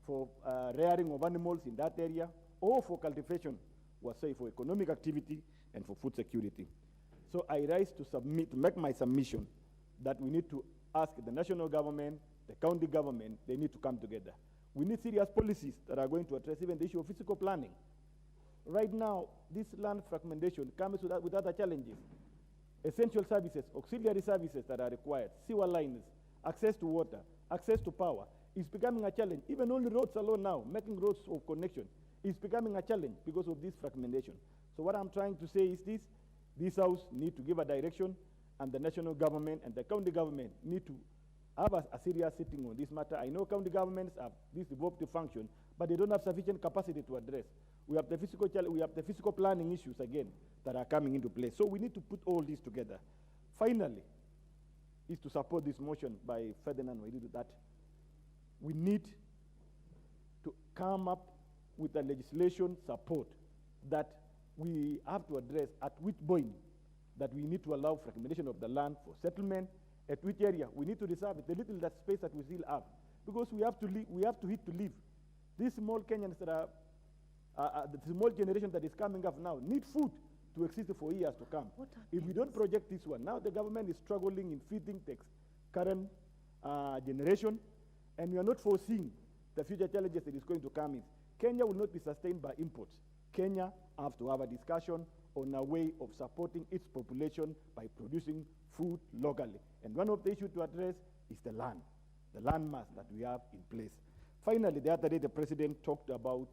for rearing of animals in that area or for cultivation, was say for economic activity and for food security. So I rise to make my submission that we need to ask the national government, the county government, they need to come together. We need serious policies that are going to address even the issue of physical planning. Right now, this land fragmentation comes with other challenges. Essential services, auxiliary services that are required, sewer lines, access to water, access to power, is becoming a challenge. Even only roads alone now, making roads of connection, is becoming a challenge because of this fragmentation. So what I'm trying to say is this house need to give a direction, and the national government and the county government need to have a serious sitting on this matter. I know county governments have this devolved function, but they don't have sufficient capacity to address. We have the physical planning issues again that are coming into play. So we need to put all this together. Finally, is to support this motion by Ferdinand Wairidu that we need to come up with a legislation support that we have to address at which point that we need to allow fragmentation of the land for settlement, at which area we need to reserve it, the little that space that we still have, because we have to eat to live. These small Kenyans that are, the small generation that is coming up now need food to exist for years to come. If we don't project this one, now the government is struggling in feeding the current generation, and we are not foreseeing the future challenges that is going to come in. Kenya will not be sustained by imports. Kenya have to have a discussion on a way of supporting its population by producing food locally. And one of the issues to address is the land mass that we have in place. Finally, the other day the president talked about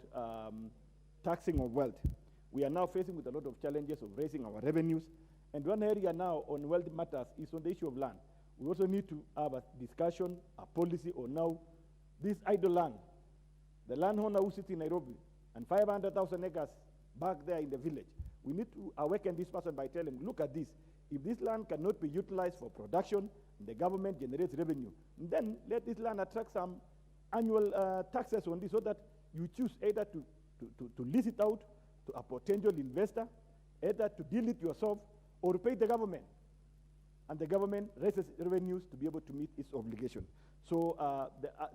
taxing of wealth. We are now facing with a lot of challenges of raising our revenues. And one area now on wealth matters is on the issue of land. We also need to have a discussion, a policy on now this idle land. The landowner who sits in Nairobi and 500,000 acres back there in the village. We need to awaken this person by telling him, look at this. If this land cannot be utilized for production, the government generates revenue, then let this land attract some annual taxes on this so that you choose either to lease it out to a potential investor, either to deal it yourself or to pay the government. And the government raises revenues to be able to meet its obligation. So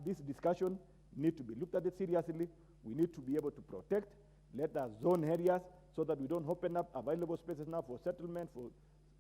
this discussion needs to be looked at it seriously. We need to be able to protect, let us zone areas so that we don't open up available spaces now for settlement, for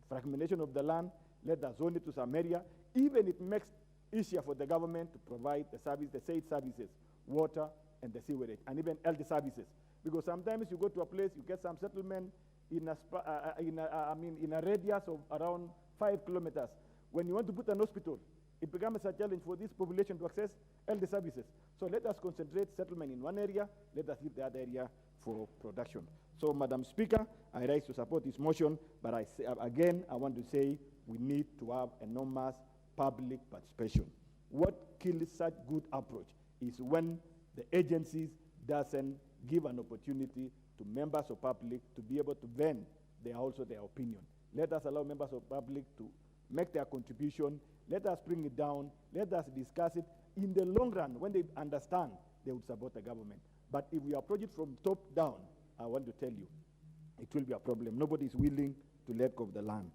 fragmentation of the land. Let us zone it to some area. Even it makes easier for the government to provide the service, the said services, water and the sewerage, and even health services. Because sometimes you go to a place, you get some settlement in a radius of around 5 kilometers. When you want to put an hospital, it becomes a challenge for this population to access health services. So let us concentrate settlement in one area, let us leave the other area for production. So, Madam Speaker, I rise to support this motion, but again, I want to say we need to have enormous public participation. What kills such good approach is when the agencies doesn't give an opportunity to members of public to be able to vent their opinion. Let us allow members of public to make their contribution. Let us bring it down. Let us discuss it. In the long run, when they understand, they would support the government. But if we approach it from top down, I want to tell you, it will be a problem. Nobody is willing to let go of the land.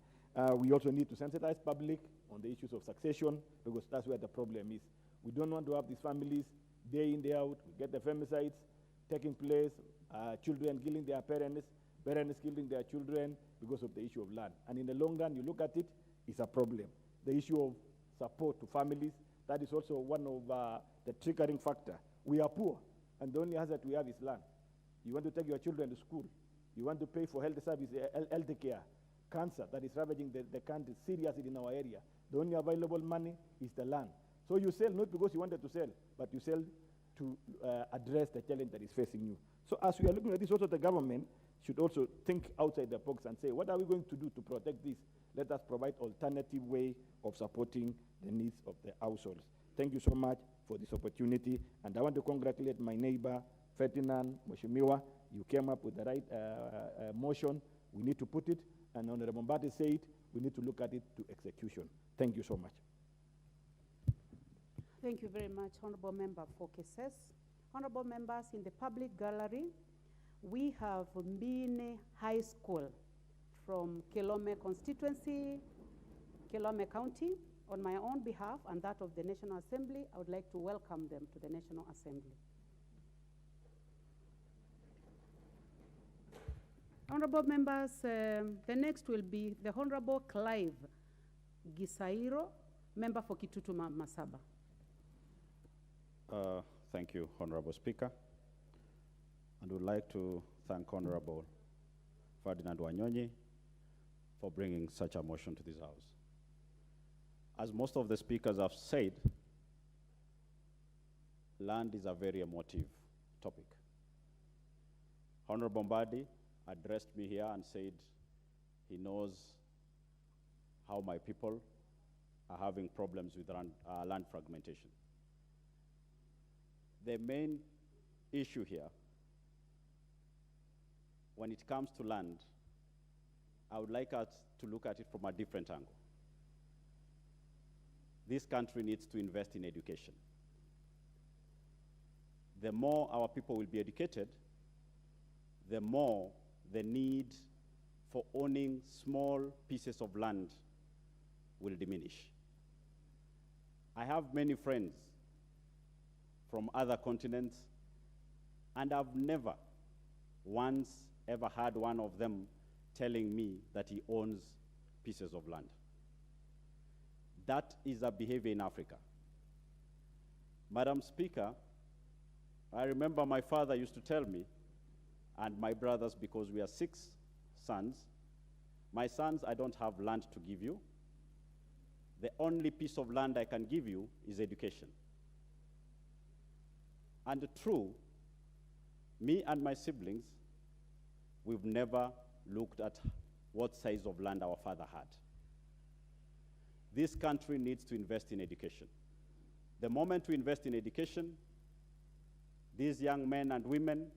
We also need to sensitize public on the issues of succession, because that's where the problem is. We don't want to have these families day in, day out. We get the femicides taking place, children killing their parents, parents killing their children because of the issue of land. And in the long run, you look at it, it's a problem. The issue of support to families, that is also one of the triggering factor. We are poor, and the only hazard we have is land. You want to take your children to school. You want to pay for health service, health care, cancer that is ravaging the country seriously in our area. The only available money is the land. So you sell not because you wanted to sell, but you sell to address the challenge that is facing you. So as we are looking at this, also the government should also think outside the box and say, what are we going to do to protect this? Let us provide alternative way of supporting the needs of the households. Thank you so much for this opportunity. And I want to congratulate my neighbor, Ferdinand Mheshimiwa. You came up with the right motion. We need to put it. And Honorable Mbati said, we need to look at it to execution. Thank you so much. Thank you very much, Honorable Member for Keses. Honorable members, in the public gallery, we have Mbine High School from Kilome constituency, Kilome County. On my own behalf and that of the National Assembly, I would like to welcome them to the National Assembly. Honorable members, the next will be the Honorable Clive Gisairo, member for Kitutu Masaba. Thank you, Honorable Speaker. And would like to thank Honorable Ferdinand Wanyonyi for bringing such a motion to this House. As most of the speakers have said, land is a very emotive topic. Honorable Mbadi addressed me here and said he knows how my people are having problems with land fragmentation. The main issue here, when it comes to land, I would like us to look at it from a different angle. This country needs to invest in education. The more our people will be educated, the more the need for owning small pieces of land will diminish. I have many friends from other continents, and I've never once ever had one of them telling me that he owns pieces of land. That is a behavior in Africa. Madam Speaker, I remember my father used to tell me, and my brothers, because we are sons, my sons, I don't have land to give you. The only piece of land I can give you is education. And true, me and my siblings, we've never looked at what size of land our father had. This country needs to invest in education. The moment we invest in education, these young men and women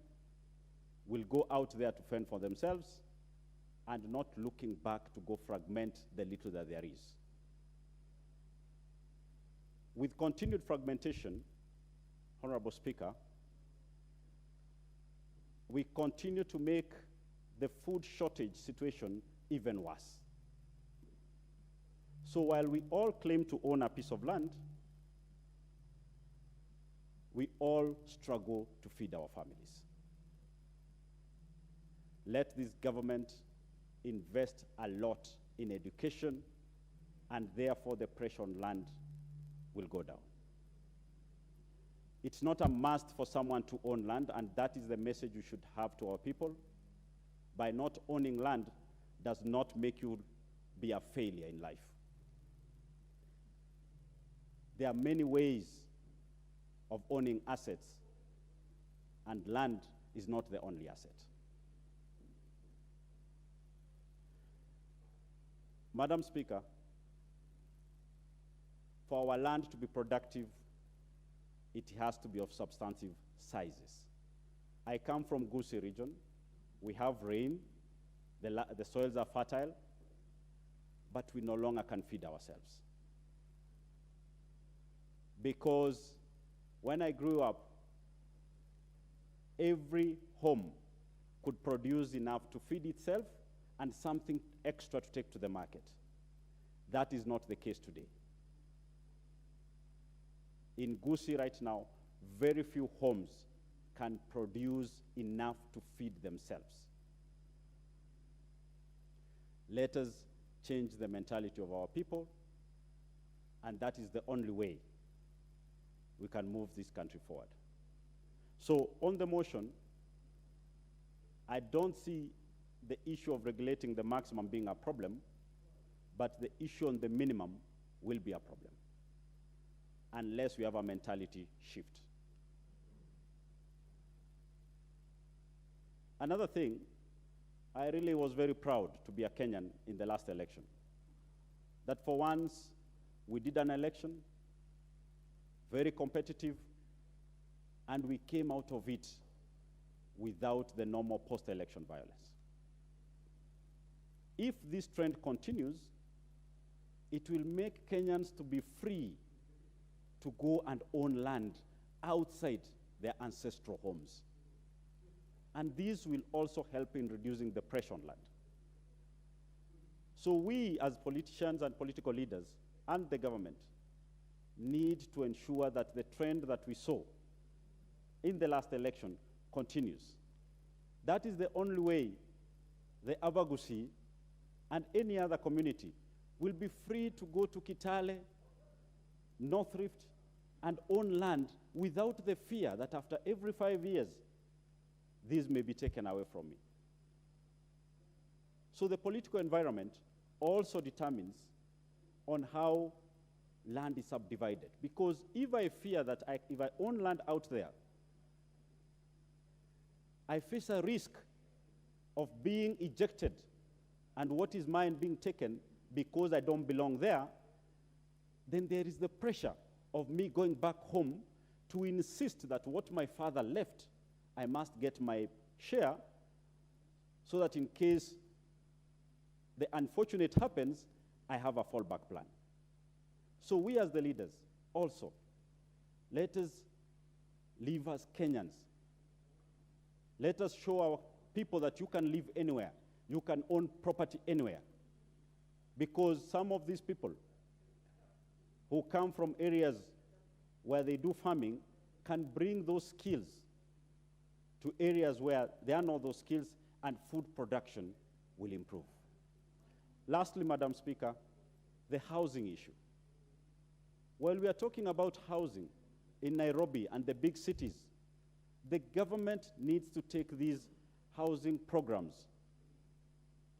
will go out there to fend for themselves and not looking back to go fragment the little that there is. With continued fragmentation, Honorable Speaker, we continue to make the food shortage situation even worse. So while we all claim to own a piece of land, we all struggle to feed our families. Let this government invest a lot in education, and therefore the pressure on land will go down. It's not a must for someone to own land, and that is the message you should have to our people. By not owning land does not make you be a failure in life. There are many ways of owning assets, and land is not the only asset. Madam Speaker, for our land to be productive, it has to be of substantive sizes. I come from Gusii region. We have rain, the soils are fertile, but we no longer can feed ourselves. Because when I grew up, every home could produce enough to feed itself and something extra to take to the market. That is not the case today. In Gusii right now, very few homes can produce enough to feed themselves. Let us change the mentality of our people, and that is the only way we can move this country forward. So on the motion, I don't see the issue of regulating the maximum being a problem, but the issue on the minimum will be a problem unless we have a mentality shift. Another thing, I really was very proud to be a Kenyan in the last election. That for once, we did an election, very competitive, and we came out of it without the normal post-election violence. If this trend continues, it will make Kenyans to be free to go and own land outside their ancestral homes. And this will also help in reducing the pressure on land. So we, as politicians and political leaders and the government, need to ensure that the trend that we saw in the last election continues. That is the only way the Abagusi and any other community will be free to go to Kitale, North Rift, and own land without the fear that after every 5 years, these may be taken away from me. So the political environment also determines on how land is subdivided. Because if I fear that if I own land out there, I face a risk of being ejected and what is mine being taken because I don't belong there, then there is the pressure of me going back home to insist that what my father left, I must get my share so that in case the unfortunate happens, I have a fallback plan. So we as the leaders also, let us live as Kenyans. Let us show our people that you can live anywhere. You can own property anywhere. Because some of these people who come from areas where they do farming can bring those skills to areas where there are not those skills, and food production will improve. Lastly, Madam Speaker, the housing issue. While we are talking about housing in Nairobi and the big cities, the government needs to take these housing programs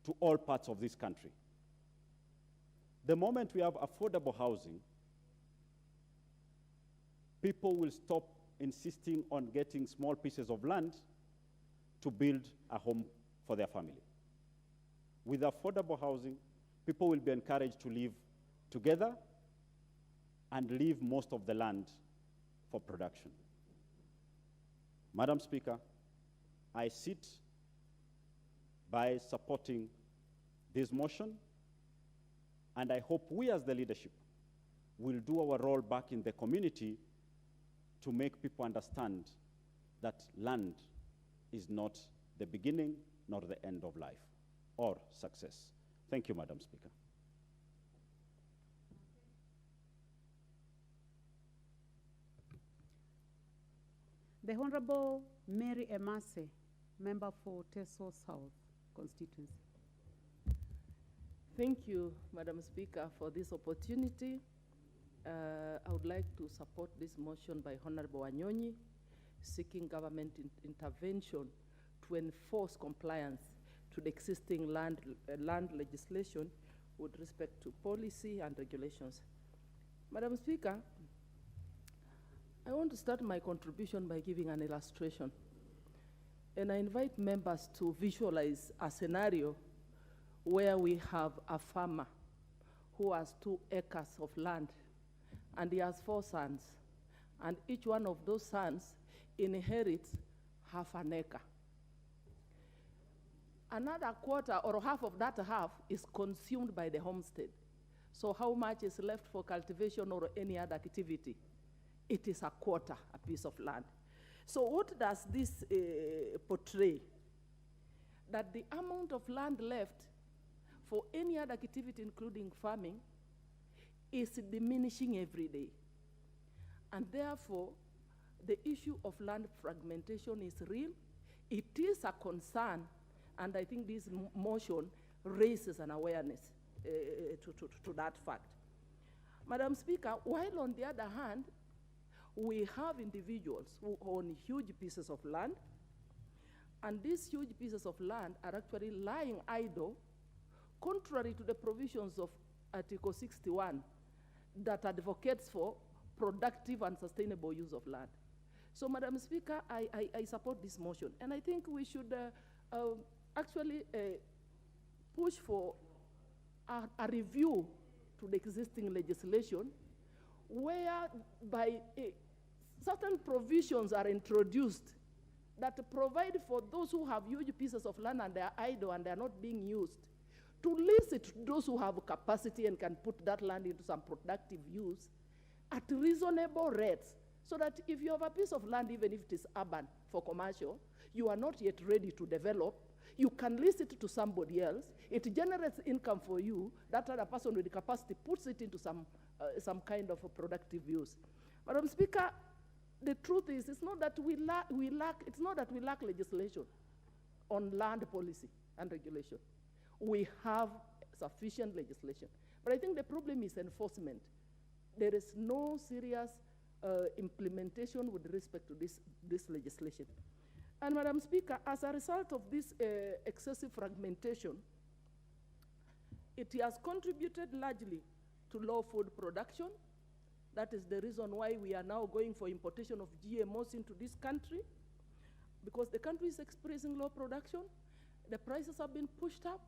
to all parts of this country. The moment we have affordable housing, people will stop insisting on getting small pieces of land to build a home for their family. With affordable housing, people will be encouraged to live together and leave most of the land for production. Madam Speaker, I sit by supporting this motion, and I hope we as the leadership will do our role back in the community to make people understand that land is not the beginning nor the end of life or success. Thank you, Madam Speaker. The Honorable Mary Emase, member for Teso South constituency. Thank you, Madam Speaker, for this opportunity. I would like to support this motion by Honorable Wanyonyi, seeking government intervention to enforce compliance to the existing land legislation with respect to policy and regulations. Madam Speaker, I want to start my contribution by giving an illustration. And I invite members to visualize a scenario where we have a farmer who has 2 acres of land, and he has 4 sons, and each one of those sons inherits half an acre. Another quarter or half of that half is consumed by the homestead. So how much is left for cultivation or any other activity? It is a quarter, a piece of land. So what does this portray? That the amount of land left for any other activity, including farming, is diminishing every day. And therefore, the issue of land fragmentation is real. It is a concern, and I think this motion raises an awareness to that fact. Madam Speaker, while on the other hand, we have individuals who own huge pieces of land, and these huge pieces of land are actually lying idle, contrary to the provisions of Article 61 that advocates for productive and sustainable use of land. So, Madam Speaker, I support this motion, and I think we should actually push for a review to the existing legislation whereby certain provisions are introduced that provide for those who have huge pieces of land and they are idle and they are not being used, to lease it to those who have capacity and can put that land into some productive use at reasonable rates, so that if you have a piece of land, even if it is urban for commercial, you are not yet ready to develop, you can lease it to somebody else, it generates income for you, that other person with the capacity puts it into some kind of a productive use. Madam Speaker, the truth is, it's not that we lack legislation on land policy and regulation. We have sufficient legislation. But I think the problem is enforcement. There is no serious implementation with respect to this legislation. And Madam Speaker, as a result of this excessive fragmentation, it has contributed largely to low food production. That is the reason why we are now going for importation of GMOs into this country, because the country is experiencing low production, the prices have been pushed up,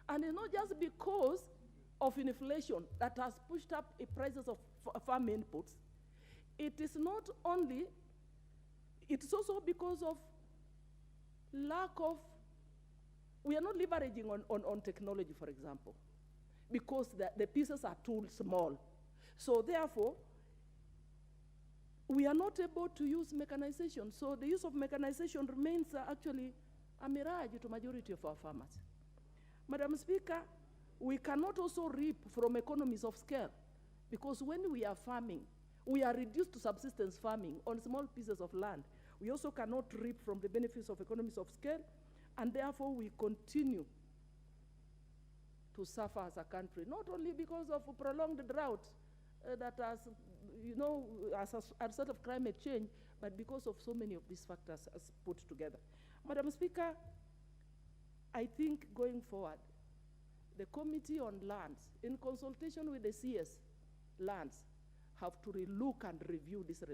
and it's not just because of inflation that has pushed up the prices of farm inputs. It is not only, it's also because of lack of, we are not leveraging on technology, for example, because the pieces are too small. So therefore, we are not able to use mechanization. So the use of mechanization remains actually a mirage to majority of our farmers. Madam Speaker, we cannot also reap from economies of scale, because when we are farming, we are reduced to subsistence farming on small pieces of land. We also cannot reap from the benefits of economies of scale, and therefore we continue to suffer as a country, not only because of prolonged drought that has, as a result of climate change, but because of so many of these factors as put together. Madam Speaker, I think going forward, the Committee on Lands, in consultation with the CS Lands, have to relook and review these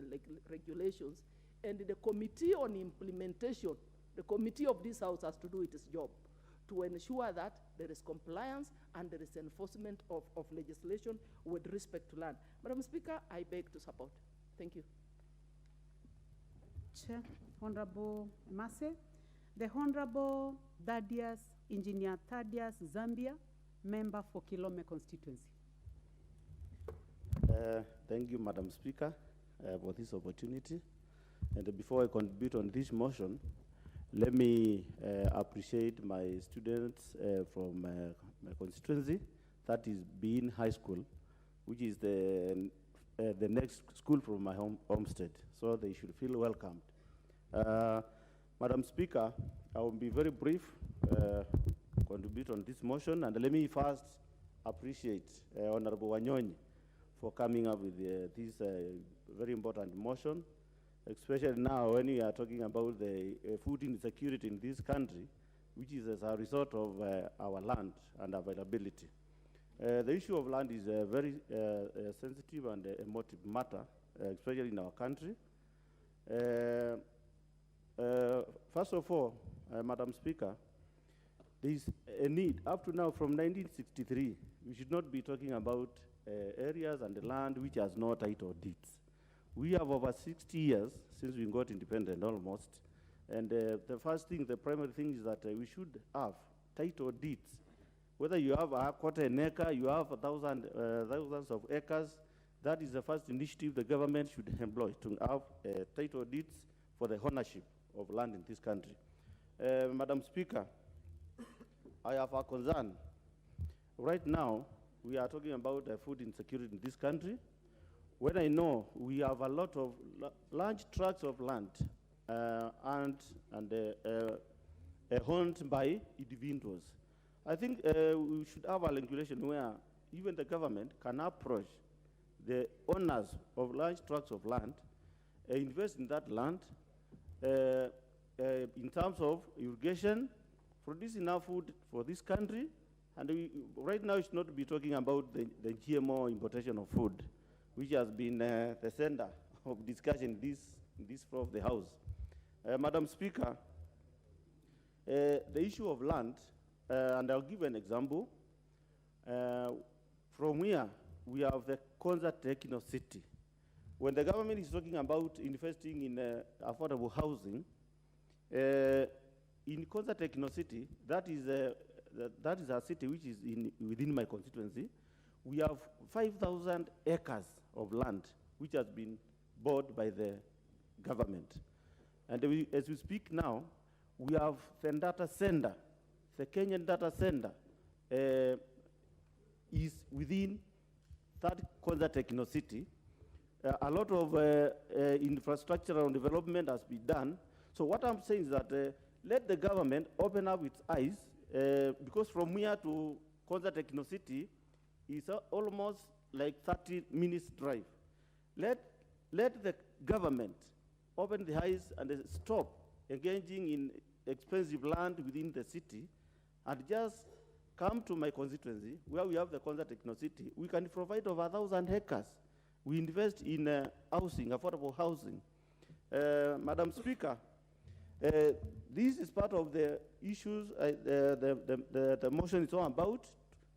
regulations, and the Committee on Implementation, the committee of this House has to do its job to ensure that there is compliance and there is enforcement of legislation with respect to land. Madam Speaker, I beg to support. Thank you. Chair, Honorable Mase, the Honorable Engineer Thaddeus Zambia, member for Kilome constituency. Thank you, Madam Speaker, for this opportunity. And before I contribute on this motion, let me appreciate my students from my constituency, that is Bean High School, which is the next school from my homestead, so they should feel welcomed. Madam Speaker, I will be very brief, contribute on this motion, and let me first appreciate Honorable Wanyonyi for coming up with this very important motion, especially now when we are talking about the food insecurity in this country, which is as a result of our land and availability. The issue of land is a very sensitive and emotive matter, especially in our country. First of all, Madam Speaker, there is a need, up to now from 1963, we should not be talking about areas and the land which has no title deeds. We have over 60 years since we got independent almost, and the first thing, the primary thing is that we should have title deeds. Whether you have a quarter an acre, you have thousands of acres, that is the first initiative the government should employ, to have title deeds for the ownership of land in this country. Madam Speaker, I have a concern. Right now, we are talking about food insecurity in this country. When I know we have a lot of large tracts of land owned by individuals. I think we should have a regulation where even the government can approach the owners of large tracts of land, invest in that land in terms of irrigation, produce enough food for this country, and right now it's not be talking about the GMO importation of food, which has been the center of discussion in this floor of the House. Madam Speaker, the issue of land, and I'll give an example. From here, we have the Konza Techno City. When the government is talking about investing in affordable housing, in Konza Techno City, that is a city which is within my constituency. We have 5,000 acres of land which has been bought by the government. And as we speak now, we have the data center, the Kenyan data center is within that Konza Techno City. A lot of infrastructural development has been done. So what I'm saying is that let the government open up its eyes, because from here to Konza Techno City is almost like 30 minutes drive. Let the government open the eyes and stop engaging in expensive land within the city and just come to my constituency where we have the Konza Techno City. We can provide over 1,000 acres. We invest in housing, affordable housing. Madam Speaker, this is part of the issues the motion is all about,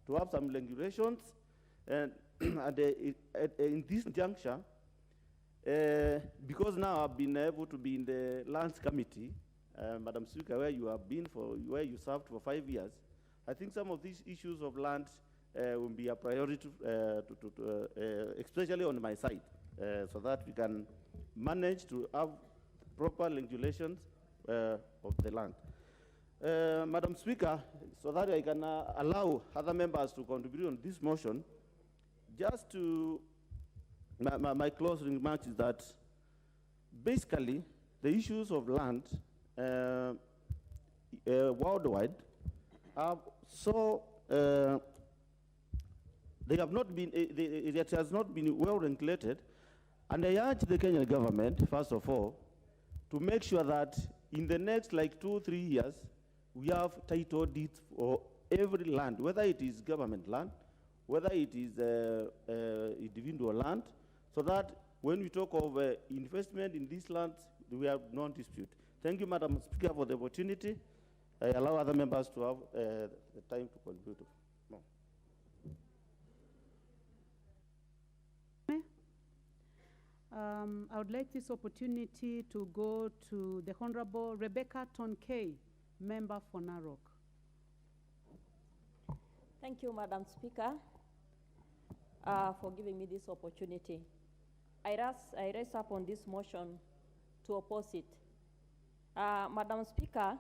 to have some regulations. And in this juncture, because now I've been able to be in the Lands Committee, Madam Speaker, where you served for 5 years, I think some of these issues of land will be a priority, especially on my side, so that we can manage to have proper regulations of the land. Madam Speaker, so that I can allow other members to contribute on this motion, just to, my closing remarks is that basically the issues of land worldwide are so, they have not been, it has not been well regulated, and I urge the Kenyan government, first of all, to make sure that in the next like 2 or 3 years, we have title deeds for every land, whether it is government land, whether it is individual land, so that when we talk of investment in these lands, we have non-dispute. Thank you, Madam Speaker, for the opportunity. I allow other members to have the time to contribute. No. I would like this opportunity to go to the Honorable Rebecca Tonkey, member for Narok. Thank you, Madam Speaker, for giving me this opportunity. I raise up on this motion to oppose it. Madam Speaker,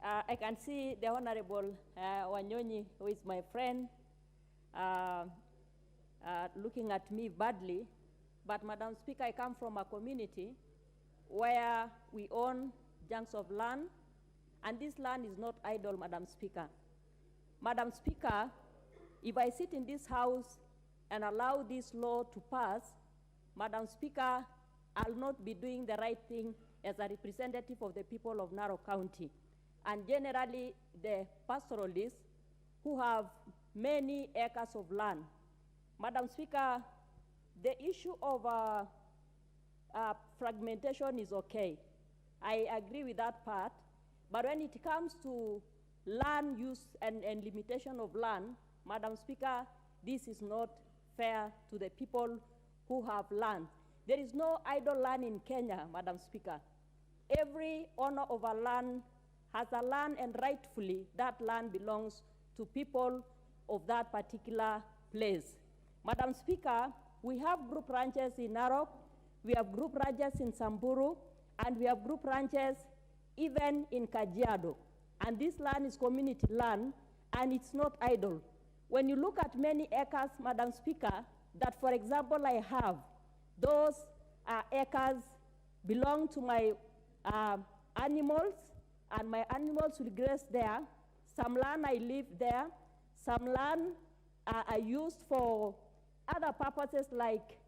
I can see the Honorable Wanyonyi, who is my friend, looking at me badly. But Madam Speaker, I come from a community where we own chunks of land, and this land is not idle, Madam Speaker. Madam Speaker, if I sit in this house and allow this law to pass, Madam Speaker, I'll not be doing the right thing as a representative of the people of Narok County, and generally the pastoralists who have many acres of land. Madam Speaker, the issue of fragmentation is okay. I agree with that part, but when it comes to land use and limitation of land, Madam Speaker, this is not fair to the people who have land. There is no idle land in Kenya, Madam Speaker. Every owner of a land has a land, and rightfully that land belongs to people of that particular place. Madam Speaker, we have group ranches in Narok, we have group ranches in Samburu, and we have group ranches even in Kajiado. And this land is community land, and it's not idle. When you look at many acres, Madam Speaker, that, for example, I have, those acres belong to my animals, and my animals will graze there. Some land I live there. Some land are used for other purposes like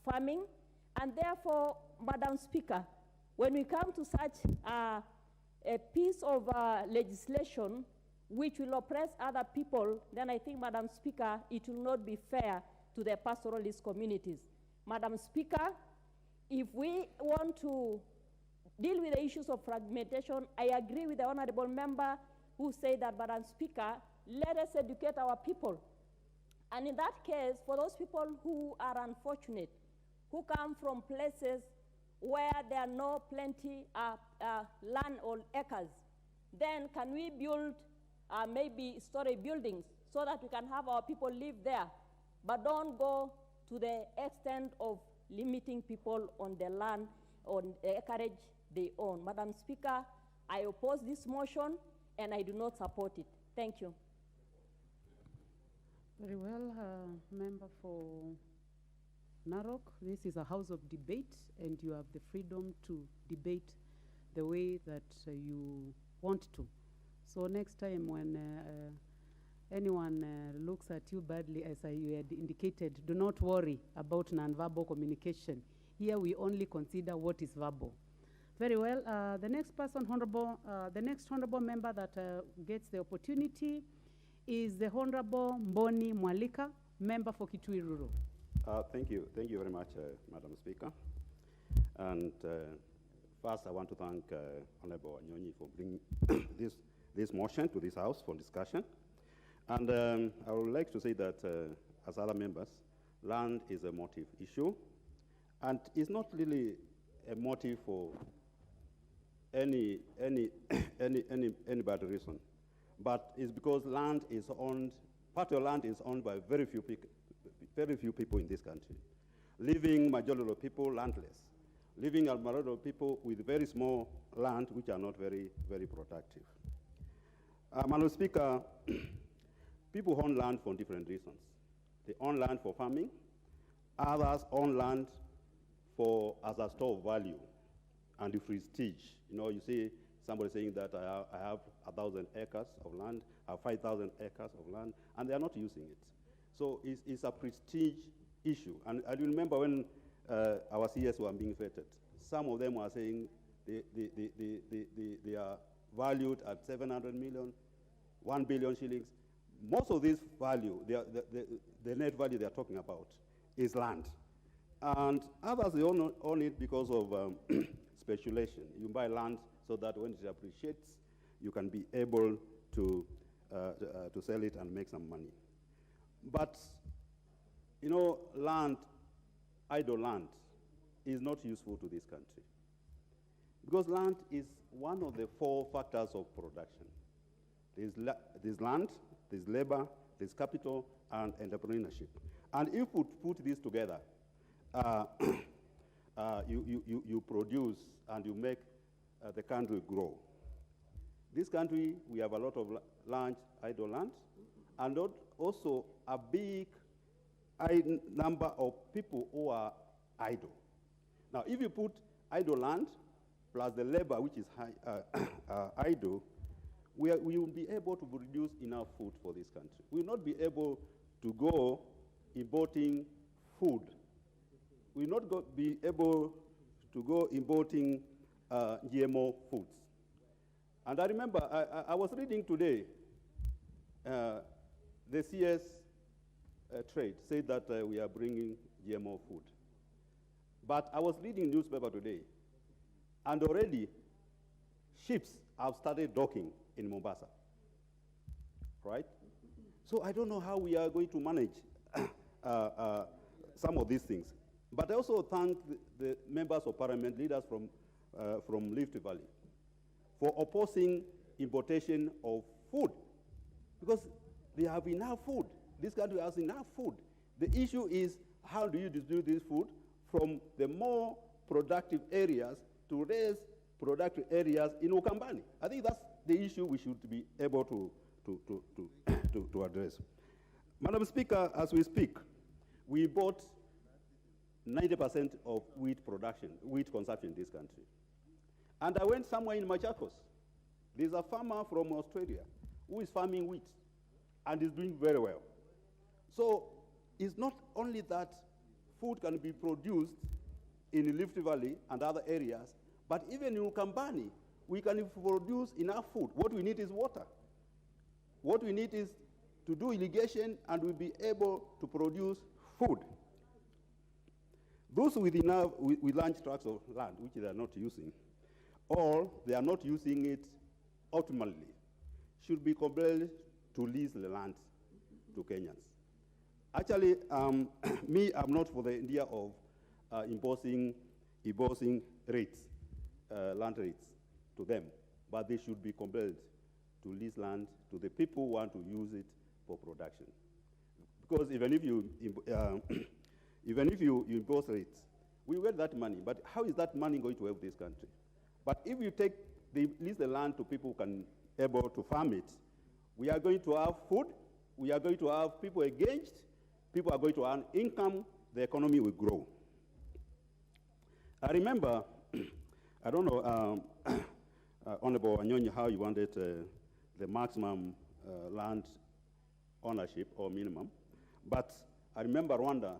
farming. And therefore, Madam Speaker, when we come to such a piece of legislation which will oppress other people, then I think, Madam Speaker, it will not be fair to the pastoralist communities. Madam Speaker, if we want to deal with the issues of fragmentation, I agree with the honorable member who said that, Madam Speaker, let us educate our people. And in that case, for those people who are unfortunate, who come from places where there are no plenty land or acres, then can we build maybe story buildings so that we can have our people live there, but don't go to the extent of limiting people on the land, on the acreage they own. Madam Speaker, I oppose this motion and I do not support it. Thank you. Very well, member for Narok, this is a house of debate, and you have the freedom to debate the way that you want to. So next time when anyone looks at you badly, as you had indicated, do not worry about non-verbal communication. Here we only consider what is verbal. Very well, the next person, the next honorable member that gets the opportunity is the Honorable Mboni Mwalika, member for Kitui Rural. Thank you very much, Madam Speaker. And first, I want to thank Honorable Wanyonyi for bringing this motion to this House for discussion. And I would like to say that, as other members, land is a motive issue, and it's not really a motive for any bad reason, but it's because land is owned. Part of land is owned by very few people in this country, leaving majority of people landless, leaving a majority of people with very small land, which are not very productive. Madam Speaker, people own land for different reasons. They own land for farming. Others own land as a store of value and the prestige. You know, you see somebody saying that I have 1,000 acres of land, I have 5,000 acres of land, and they are not using it. So it's a prestige issue. And I remember when our CS were being vetted, some of them were saying they are valued at 700 million, 1 billion shillings. Most of this value, the net value they're talking about, is land. And others, they own it because of speculation. You buy land so that when it appreciates, you can be able to sell it and make some money. But, you know, land, idle land, is not useful to this country. Because land is one of the 4 factors of production. There's land, there's labor, there's capital, and entrepreneurship. And if we put these together, you produce and you make the country grow. This country, we have a lot of land, idle land, and also a big number of people who are idle. Now, if you put idle land plus the labor, which is idle, we will be able to produce enough food for this country. We will not be able to go importing food. We will not be able to go importing GMO foods. And I remember, I was reading today, the CS trade said that we are bringing GMO food. But I was reading newspaper today, and already ships have started docking in Mombasa, right? So I don't know how we are going to manage some of these things. But I also thank the members of parliament, leaders from Rift Valley, for opposing importation of food, because they have enough food. This country has enough food. The issue is, how do you distribute this food from the more productive areas to less productive areas in Ukambani? I think that's the issue we should be able to address. Madam Speaker, as we speak, we bought 90% of wheat production, wheat consumption in this country. And I went somewhere in Machakos. There's a farmer from Australia who is farming wheat and is doing very well. So it's not only that food can be produced in Rift Valley and other areas, but even in Ukambani, we can produce enough food. What we need is water. What we need is to do irrigation, and we'll be able to produce food. Those with large tracts of land, which they are not using, or they are not using it optimally, should be compelled to lease the land to Kenyans. Actually, me, I'm not for the idea of imposing rates, land rates to them, but they should be compelled to lease land to the people who want to use it for production. Because even if you impose rates, we get that money, but how is that money going to help this country? But if you lease the land to people who can able to farm it, we are going to have food, we are going to have people engaged, people are going to earn income, the economy will grow. I remember, I don't know, Honorable Wanyonyi, how you wanted the maximum land ownership or minimum, but I remember Rwanda,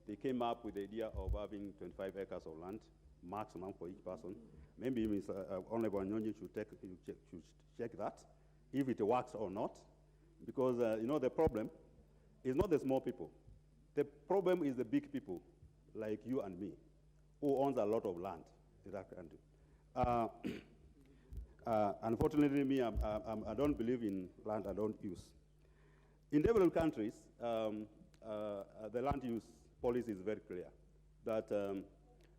they came up with the idea of having 25 acres of land, maximum for each person. Maybe Honorable Wanyonyi should check that, if it works or not, because you know, the problem is not the small people. The problem is the big people, like you and me, who owns a lot of land in that country. Unfortunately, me, I don't believe in land I don't use. In developed countries, the land use policy is very clear, that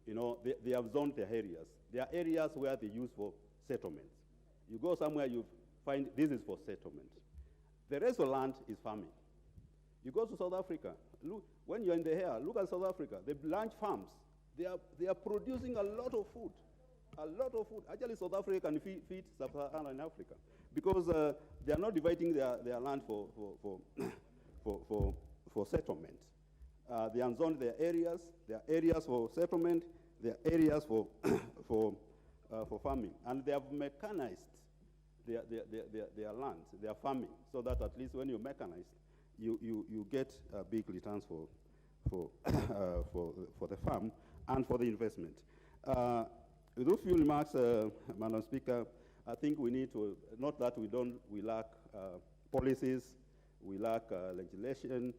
you know, they have zoned their areas. There are areas where they use for settlements. You go somewhere, you find this is for settlement. The rest of land is farming. You go to South Africa, look, when you're in the air, look at South Africa, the large farms, they are producing a lot of food. A lot of food. Actually, South Africa can feed Sub-Saharan Africa, because they are not dividing their land for settlement. They unzoned their areas for settlement, their areas for farming, and they have mechanized their land, their farming, so that at least when you mechanize, you get big returns for the farm and for the investment. With those few remarks, Madam Speaker, I think we need to, not that we lack policies, we lack legislation,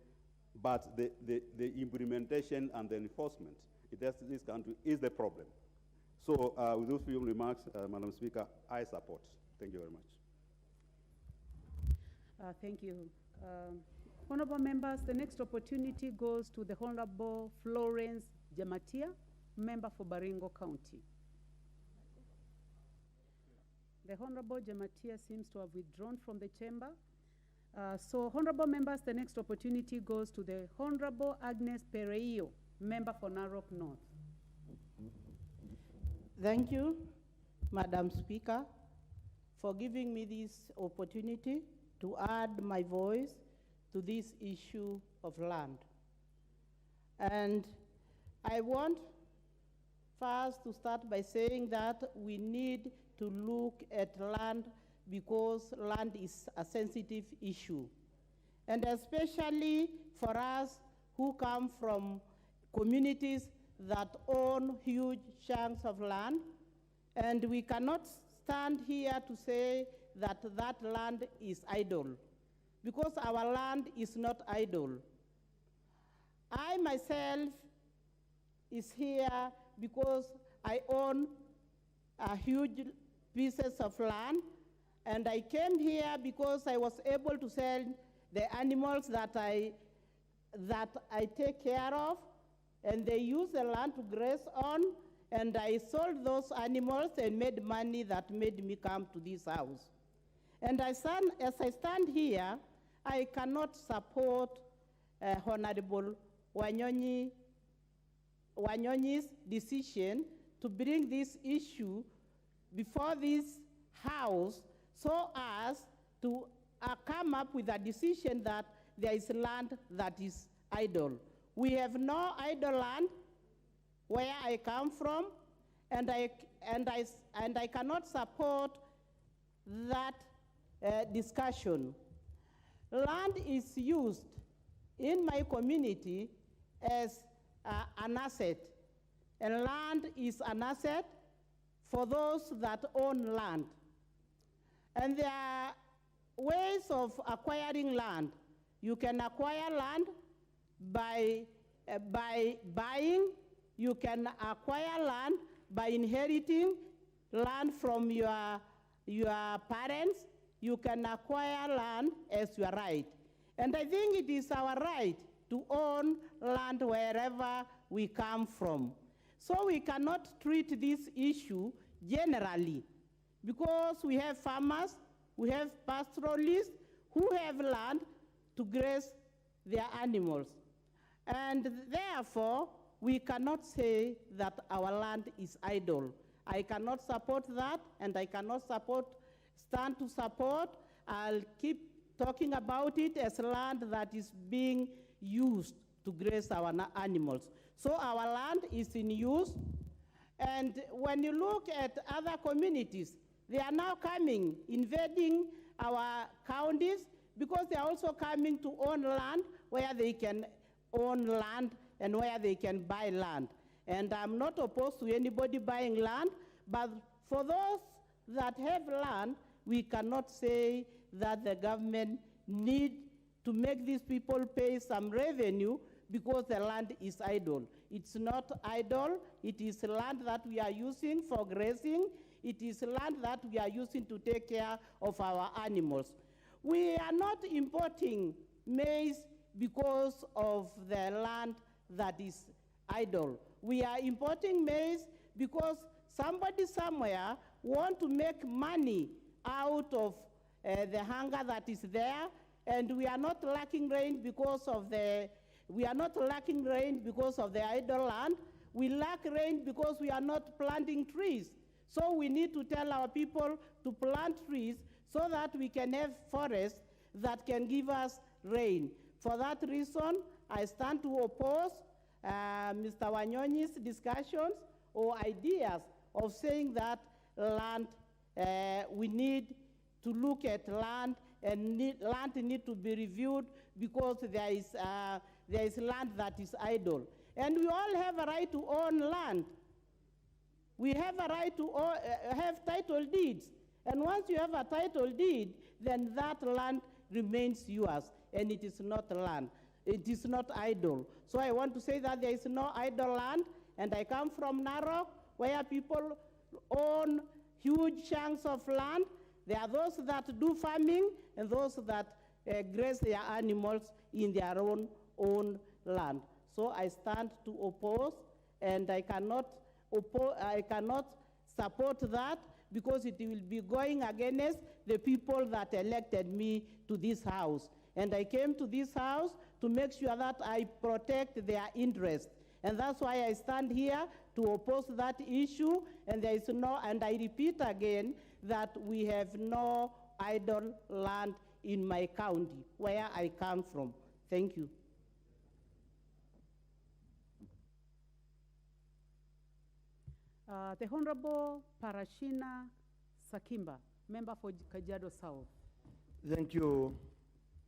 but the implementation and the enforcement in this country is the problem. So with those few remarks, Madam Speaker, I support. Thank you very much. Thank you. Honorable members, the next opportunity goes to the Honorable Florence Jamatia, member for Baringo County. The Honorable Jamatia seems to have withdrawn from the chamber. So, honorable members, the next opportunity goes to the Honorable Agnes Pereio, member for Narok North. Thank you, Madam Speaker, for giving me this opportunity to add my voice to this issue of land. And I want first to start by saying that we need to look at land because land is a sensitive issue. And especially for us who come from communities that own huge chunks of land, and we cannot stand here to say that that land is idle, because our land is not idle. I myself is here because I own a huge pieces of land, and I came here because I was able to sell the animals that I take care of, and they use the land to graze on, and I sold those animals and made money that made me come to this house. And as I stand here, I cannot support Honorable Wanyonyi's decision to bring this issue before this house so as to come up with a decision that there is land that is idle. We have no idle land where I come from, and I cannot support that discussion. Land is used in my community as an asset, and land is an asset for those that own land. And there are ways of acquiring land. You can acquire land by buying. You can acquire land by inheriting land from your parents. You can acquire land as your right. And I think it is our right to own land wherever we come from. So we cannot treat this issue generally, because we have farmers, we have pastoralists who have land to graze their animals. And therefore, we cannot say that our land is idle. I cannot support that, and I cannot stand to support. I'll keep talking about it as land that is being used to graze our animals. So our land is in use, and when you look at other communities, they are now coming, invading our counties, because they are also coming to own land where they can own land and where they can buy land. And I'm not opposed to anybody buying land, but for those that have land, we cannot say that the government need to make these people pay some revenue because the land is idle. It's not idle. It is land that we are using for grazing. It is land that we are using to take care of our animals. We are not importing maize because of the land that is idle. We are importing maize because somebody somewhere want to make money out of the hunger that is there, and we are not lacking rain because of the idle land. We lack rain because we are not planting trees. So we need to tell our people to plant trees so that we can have forests that can give us rain. For that reason, I stand to oppose Mr. Wanyonyi's discussions or ideas of saying that land, we need to look at land, and land need to be reviewed because there is land that is idle. And we all have a right to own land. We have a right to have title deeds. And once you have a title deed, then that land remains yours, and it is not land. It is not idle. So I want to say that there is no idle land, and I come from Narok, where people own huge chunks of land. There are those that do farming and those that graze their animals in their own land. So I stand to oppose, and I cannot support that, because it will be going against the people that elected me to this house. And I came to this house to make sure that I protect their interest. And that's why I stand here to oppose that issue. And there is no, and I repeat again, that we have no idle land in my county, where I come from. Thank you. The Honorable Parashina Sakimba, member for Kajiado South. Thank you,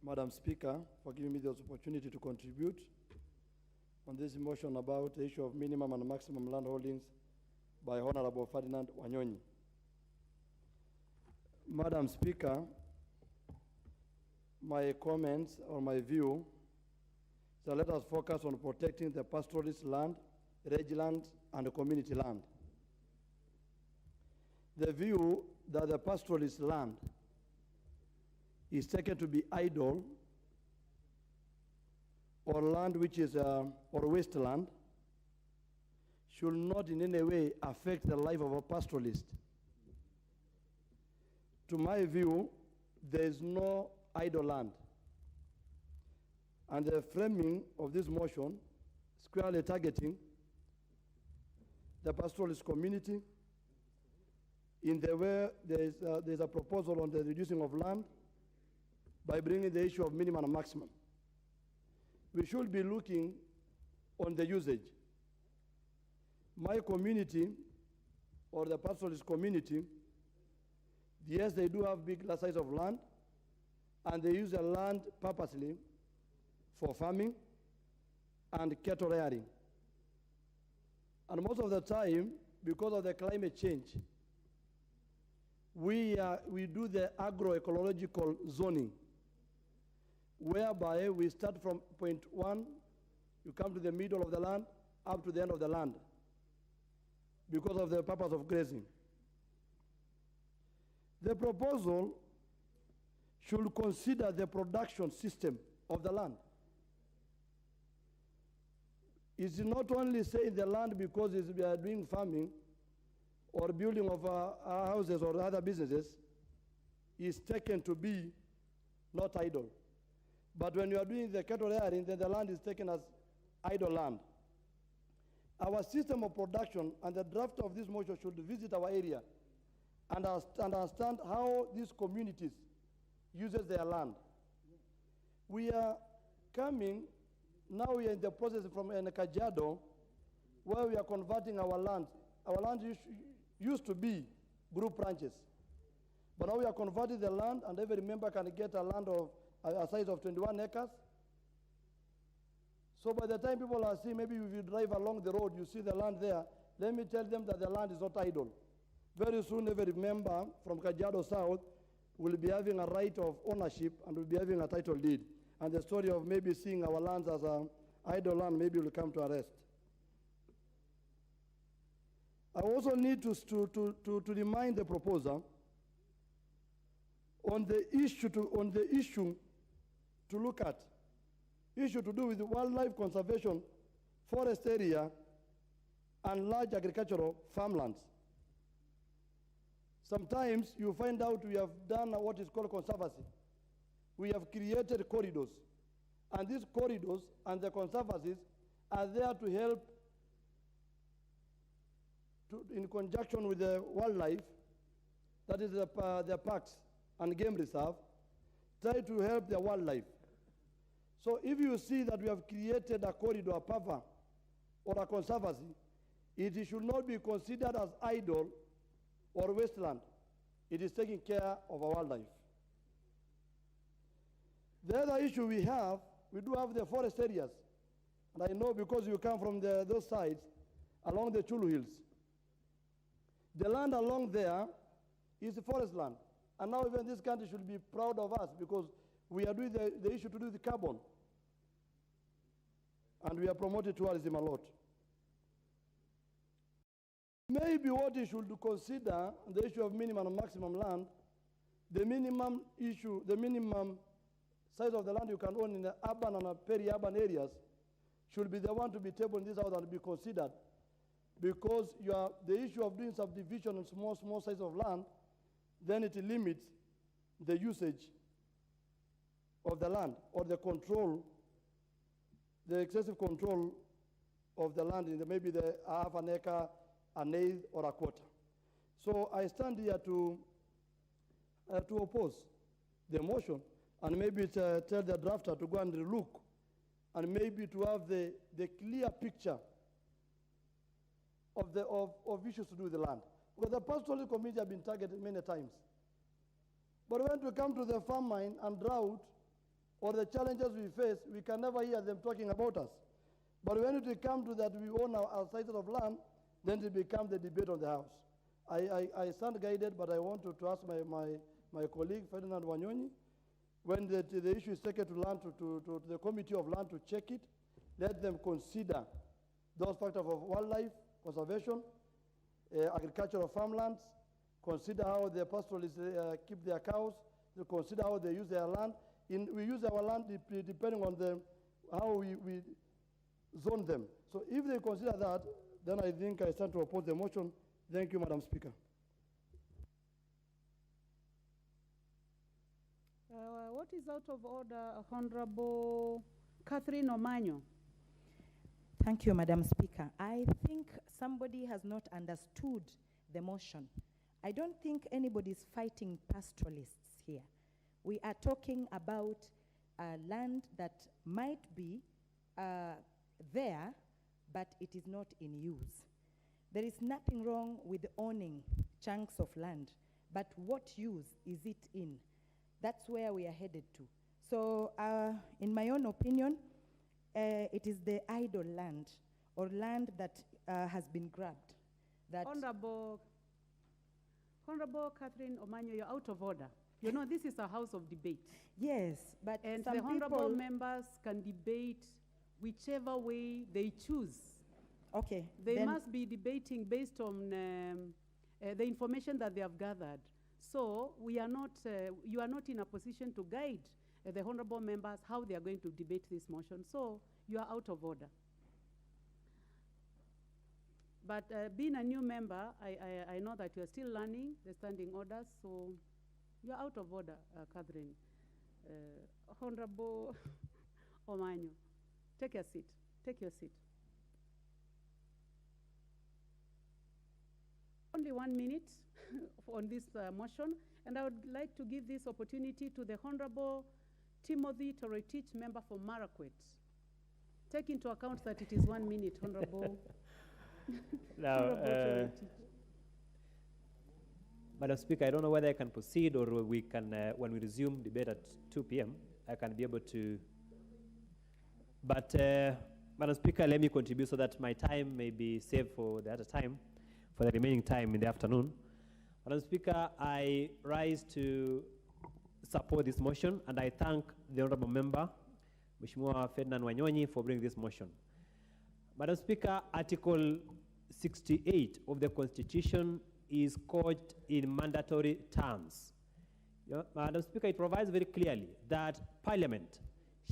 Madam Speaker, for giving me this opportunity to contribute on this motion about the issue of minimum and maximum land holdings by Honorable Ferdinand Wanyonyi. Madam Speaker, my comments or my view, so let us focus on protecting the pastoralist land, rangeland, and the community land. The view that the pastoralist land is taken to be idle or land which is or wasteland should not in any way affect the life of a pastoralist. To my view, there is no idle land. And the framing of this motion squarely targeting the pastoralist community in the way there's a proposal on the reducing of land by bringing the issue of minimum and maximum. We should be looking on the usage. My community, or the pastoralist community, yes, they do have big size of land, and they use the land purposely for farming and cattle rearing. And most of the time, because of the climate change, we do the agroecological zoning, whereby we start from point 1, you come to the middle of the land, up to the end of the land, because of the purpose of grazing. The proposal should consider the production system of the land. It's not only saying the land because we are doing farming or building of houses or other businesses is taken to be not idle. But when you are doing the cattle rearing, then the land is taken as idle land. Our system of production and the draft of this motion should visit our area and understand how these communities uses their land. We are coming, now we are in the process from Kajiado, where we are converting our land. Our land used to be group ranches. But now we are converting the land, and every member can get a land of a size of 21 acres. So by the time people are seeing, maybe if you drive along the road, you see the land there, let me tell them that the land is not idle. Very soon, every member from Kajiado South will be having a right of ownership and will be having a title deed. And the story of maybe seeing our lands as an idle land maybe will come to a rest. I also need to remind the proposer on the issue to look at, issue to do with wildlife conservation, forest area, and large agricultural farmlands. Sometimes you find out we have done what is called conservancy. We have created corridors, and these corridors and the conservancies are there to help in conjunction with the wildlife, that is the parks and game reserve, try to help the wildlife. So if you see that we have created a corridor, a buffer, or a conservancy, it should not be considered as idle or wasteland. It is taking care of our wildlife. The other issue we do have the forest areas. And I know because you come from those sides, along the Chulu Hills. The land along there is forest land. And now even this country should be proud of us because we are doing the issue to do with carbon. And we are promoting tourism a lot. Maybe what you should consider, the issue of minimum and maximum land, the minimum issue, the minimum size of the land you can own in the urban and peri-urban areas should be the one to be tabled in this house and be considered. Because the issue of doing subdivision on small size of land, then it limits the usage of the land or the control, the excessive control of the land in maybe the half an acre, an eighth, or a quarter. So I stand here to oppose the motion and maybe tell the drafter to go and look and maybe to have the clear picture of issues to do with the land. Because the pastoralist community have been targeted many times. But when we come to the famine and drought or the challenges we face, we can never hear them talking about us. But when it comes to that we own our slices of land, then it becomes the debate on the house. I stand guided, but I want to ask my colleague, Ferdinand Wanyonyi, when the issue is taken to land, to the Committee of Land to check it, let them consider those factors of wildlife, conservation, agricultural farmlands, consider how the pastoralists keep their cows, consider how they use their land. We use our land depending on how we zone them. So if they consider that, then I think I stand to oppose the motion. Thank you, Madam Speaker. What is out of order, Honorable Catherine Omanyo? Thank you, Madam Speaker. I think somebody has not understood the motion. I don't think anybody is fighting pastoralists here. We are talking about land that might be there, but it is not in use. There is nothing wrong with owning chunks of land, but what use is it in? That's where we are headed to. So in my own opinion, it is the idle land or land that has been grabbed. That Honorable Catherine Omanyo, you're out of order. You know, this is a house of debate. Yes, but and some the honorable people members can debate whichever way they choose. Okay. They must be debating based on the information that they have gathered. So we are not, you are not in a position to guide the honorable members how they are going to debate this motion. So you are out of order. But being a new member, I know that you are still learning the standing orders, so you are out of order, Catherine. Honorable Omanyo, take your seat. Take your seat. Only 1 minute on this motion, and I would like to give this opportunity to the Honorable Timothy Toretich, member for Marakwet. Take into account that it is 1 minute, Honorable. Now, Madam Speaker, I don't know whether I can proceed or we can, when we resume debate at 2 p.m., I can be able to. But, Madam Speaker, let me contribute so that my time may be saved for the other time, for the remaining time in the afternoon. Madam Speaker, I rise to support this motion, and I thank the Honorable Member, Mheshimiwa Ferdinand Wanyonyi, for bringing this motion. Madam Speaker, Article 68 of the Constitution is couched in mandatory terms. Madam Speaker, it provides very clearly that Parliament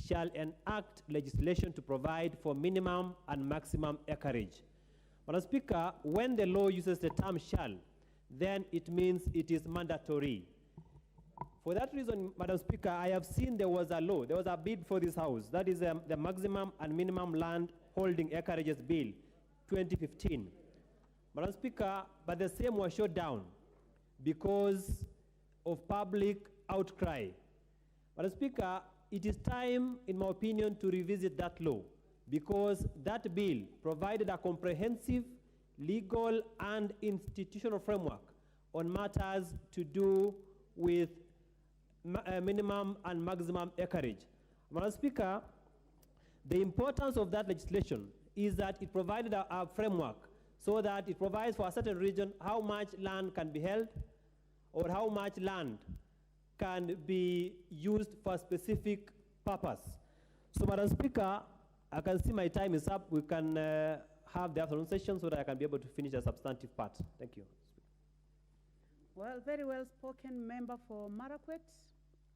shall enact legislation to provide for minimum and maximum acreage. Madam Speaker, when the law uses the term shall, then it means it is mandatory. For that reason, Madam Speaker, I have seen there was a law, there was a bill for this House, that is the Maximum and Minimum Land Holding Acreages Bill, 2015. Madam Speaker, but the same was shut down because of public outcry. Madam Speaker, it is time, in my opinion, to revisit that law because that bill provided a comprehensive legal and institutional framework on matters to do with minimum and maximum acreage. Madam Speaker, the importance of that legislation is that it provided a framework so that it provides for a certain region how much land can be held or how much land can be used for a specific purpose. So, Madam Speaker, I can see my time is up. We can have the afternoon session so that I can be able to finish the substantive part. Thank you. Well, very well spoken, member for Marakwet.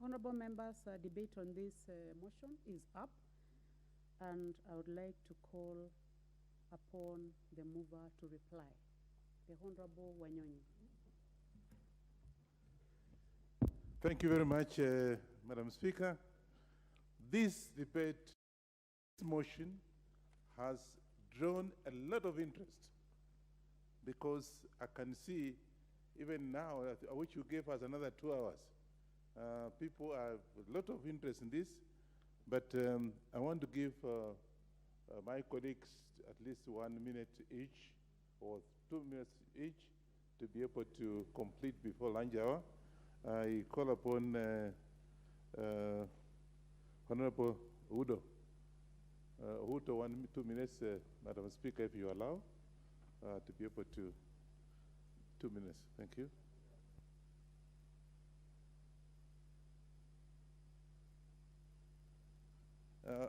Honorable members, debate on this motion is up, and I would like to call upon the mover to reply. The Honorable Wanyonyi. Thank you very much, Madam Speaker. This debate, this motion has drawn a lot of interest because I can see even now, I wish you gave us another 2 hours. People have a lot of interest in this, but I want to give my colleagues at least 1 minute each or 2 minutes each to be able to complete before lunch hour. I call upon Honorable Udo. Udo, 2 minutes, Madam Speaker, if you allow, to be able to 2 minutes. Thank you.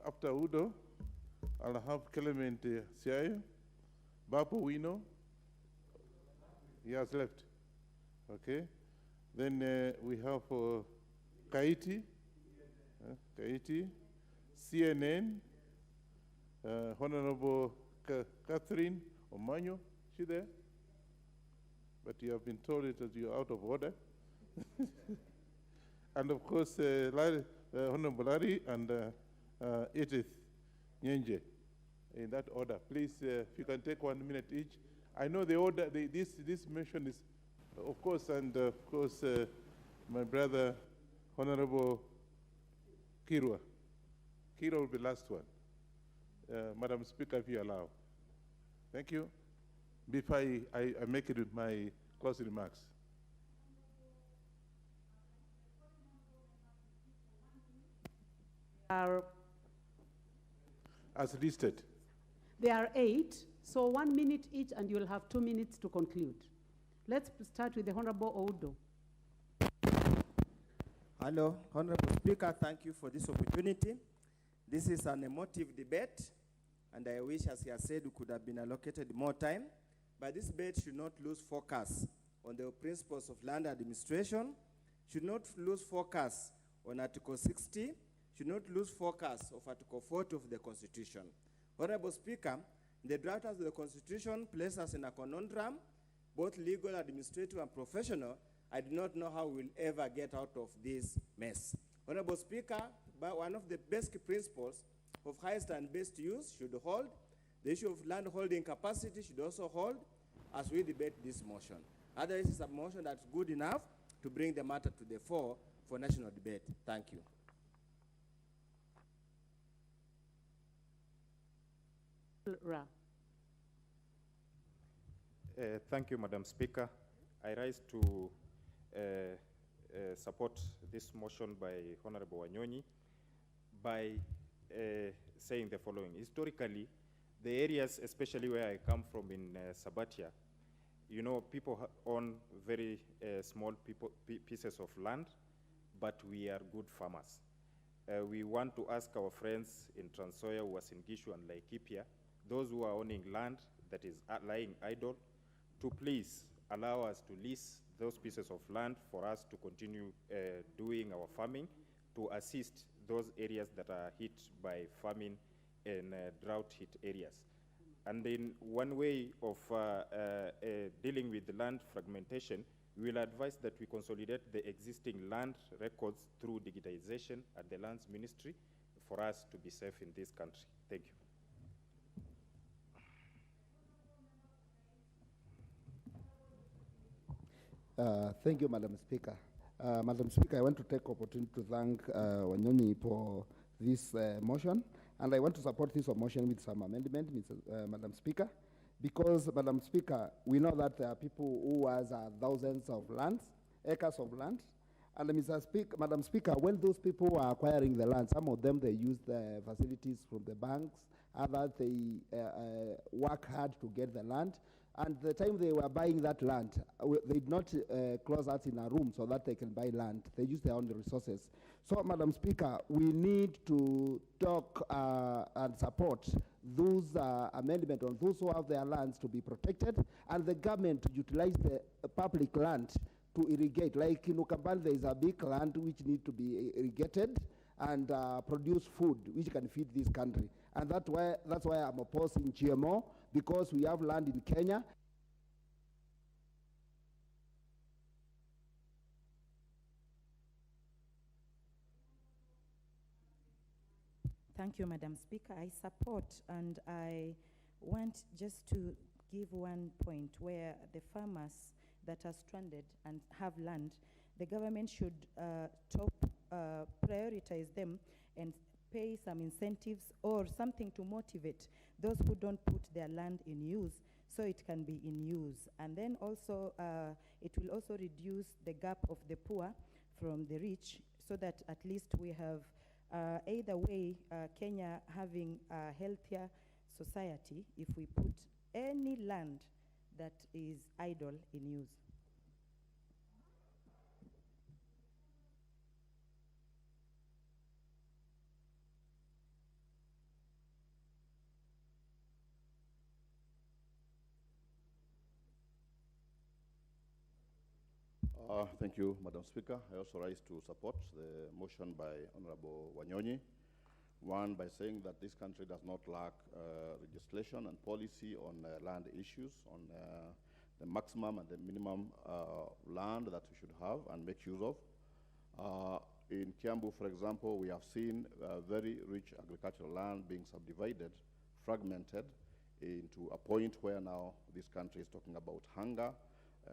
After Udo, I'll have Clement Siayo, Bapo Wino. He has left. Okay. Then we have Kaiti, CNN, Honorable Catherine Omanyo. She there? But you have been told it as you're out of order. And of course, Honorable Larry and Edith Nyenje, in that order. Please, if you can take 1 minute each. I know the order, this motion is, of course, and of course, my brother, Honorable Kirwa. Kirwa will be the last one. Madam Speaker, if you allow. Thank you. Before I make it with my closing remarks. As listed. There are 8, so 1 minute each, and you'll have 2 minutes to conclude. Let's start with the Honorable Oudo. Hello, Honorable Speaker, thank you for this opportunity. This is an emotive debate, and I wish, as he has said, we could have been allocated more time. But this debate should not lose focus on the principles of land administration, should not lose focus on Article 60, should not lose focus of Article 40 of the Constitution. Honorable Speaker, the drafters of the Constitution place us in a conundrum, both legal, administrative, and professional. I do not know how we'll ever get out of this mess. Honorable Speaker, one of the basic principles of highest and best use should hold. The issue of land holding capacity should also hold as we debate this motion. Otherwise, it's a motion that's good enough to bring the matter to the fore for national debate. Thank you. Ra. Thank you, Madam Speaker. I rise to support this motion by Honorable Wanyonyi by saying the following. Historically, the areas, especially where I come from in Sabatia, you know, people own very small pieces of land, but we are good farmers. We want to ask our friends in Trans Nzoia, Uasin Gishu, and Laikipia, those who are owning land that is lying idle, to please allow us to lease those pieces of land for us to continue doing our farming, to assist those areas that are hit by famine in drought-hit areas. And then one way of dealing with the land fragmentation, we will advise that we consolidate the existing land records through digitization at the Lands Ministry for us to be safe in this country. Thank you. Thank you, Madam Speaker. Madam Speaker, I want to take opportunity to thank Wanyonyi for this motion, and I want to support this motion with some amendment, Madam Speaker, because, Madam Speaker, we know that there are people who has thousands of lands, acres of land, and Madam Speaker, when those people are acquiring the land, some of them, they use the facilities from the banks, others, they work hard to get the land. And the time they were buying that land, they did not close us in a room so that they can buy land. They use their own resources. So, Madam Speaker, we need to talk and support those amendments on those who have their lands to be protected, and the government to utilize the public land to irrigate. Like in Ukambani, there is a big land which needs to be irrigated and produce food which can feed this country. And that's why I'm opposing GMO, because we have land in Kenya. Thank you, Madam Speaker. I support, and I want just to give one point where the farmers that are stranded and have land, the government should prioritize them and pay some incentives or something to motivate those who don't put their land in use so it can be in use. And then also, it will also reduce the gap of the poor from the rich, so that at least we have either way Kenya having a healthier society if we put any land that is idle in use. Thank you, Madam Speaker. I also rise to support the motion by Honorable Wanyonyi. One, by saying that this country does not lack legislation and policy on land issues, on the maximum and the minimum land that we should have and make use of. In Kiambu, for example, we have seen very rich agricultural land being subdivided, fragmented into a point where now this country is talking about hunger.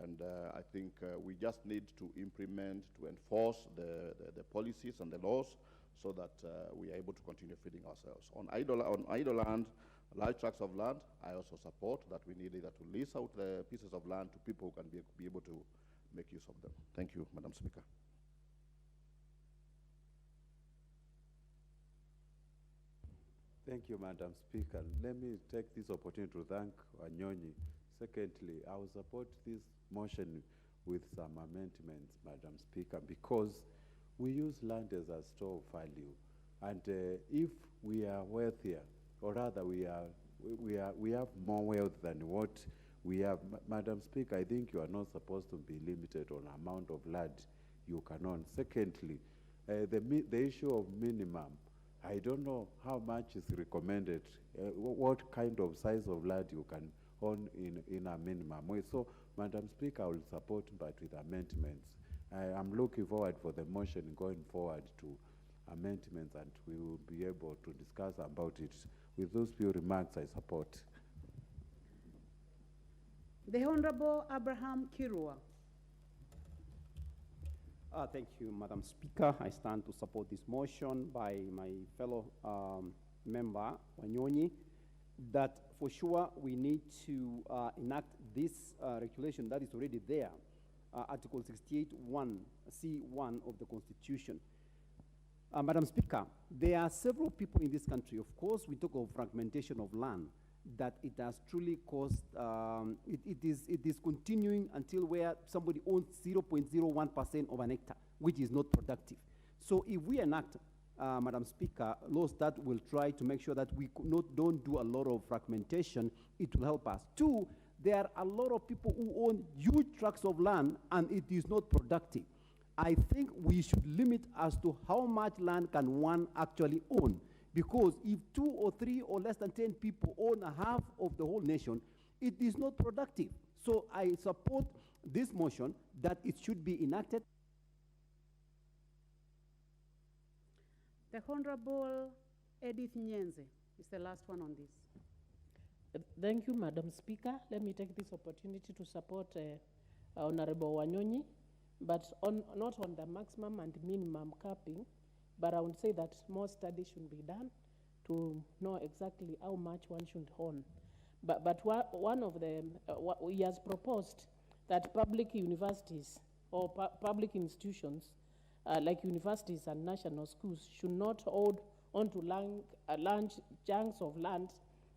And I think we just need to implement, to enforce the policies and the laws so that we are able to continue feeding ourselves. On idle land, large tracts of land, I also support that we need either to lease out the pieces of land to people who can be able to make use of them. Thank you, Madam Speaker. Thank you, Madam Speaker. Let me take this opportunity to thank Wanyonyi. Secondly, I will support this motion with some amendments, Madam Speaker, because we use land as a store of value. And if we are wealthier, or rather we have more wealth than what we have, Madam Speaker, I think you are not supposed to be limited on amount of land you can own. Secondly, the issue of minimum, I don't know how much is recommended, what kind of size of land you can own in a minimum way. So, Madam Speaker, I will support, but with amendments. I am looking forward for the motion going forward to amendments, and we will be able to discuss about it. With those few remarks, I support. The Honorable Abraham Kirua. Thank you, Madam Speaker. I stand to support this motion by my fellow member, Wanyonyi, that for sure we need to enact this regulation that is already there, Article 68(1), C1 of the Constitution. Madam Speaker, there are several people in this country. Of course, we talk of fragmentation of land, that it has truly caused, it is continuing until where somebody owns 0.01% of an hectare, which is not productive. So if we enact, Madam Speaker, laws that will try to make sure that we don't do a lot of fragmentation, it will help us. Two, there are a lot of people who own huge tracts of land and it is not productive. I think we should limit as to how much land can one actually own. Because if 2 or 3 or less than 10 people own a half of the whole nation, it is not productive. So I support this motion that it should be enacted. The Honorable Edith Nyenze is the last one on this. Thank you, Madam Speaker. Let me take this opportunity to support Honorable Wanyonyi, but not on the maximum and minimum capping, but I would say that more studies should be done to know exactly how much one should own. But one of the, he has proposed that public universities or public institutions like universities and national schools should not hold onto large chunks of land,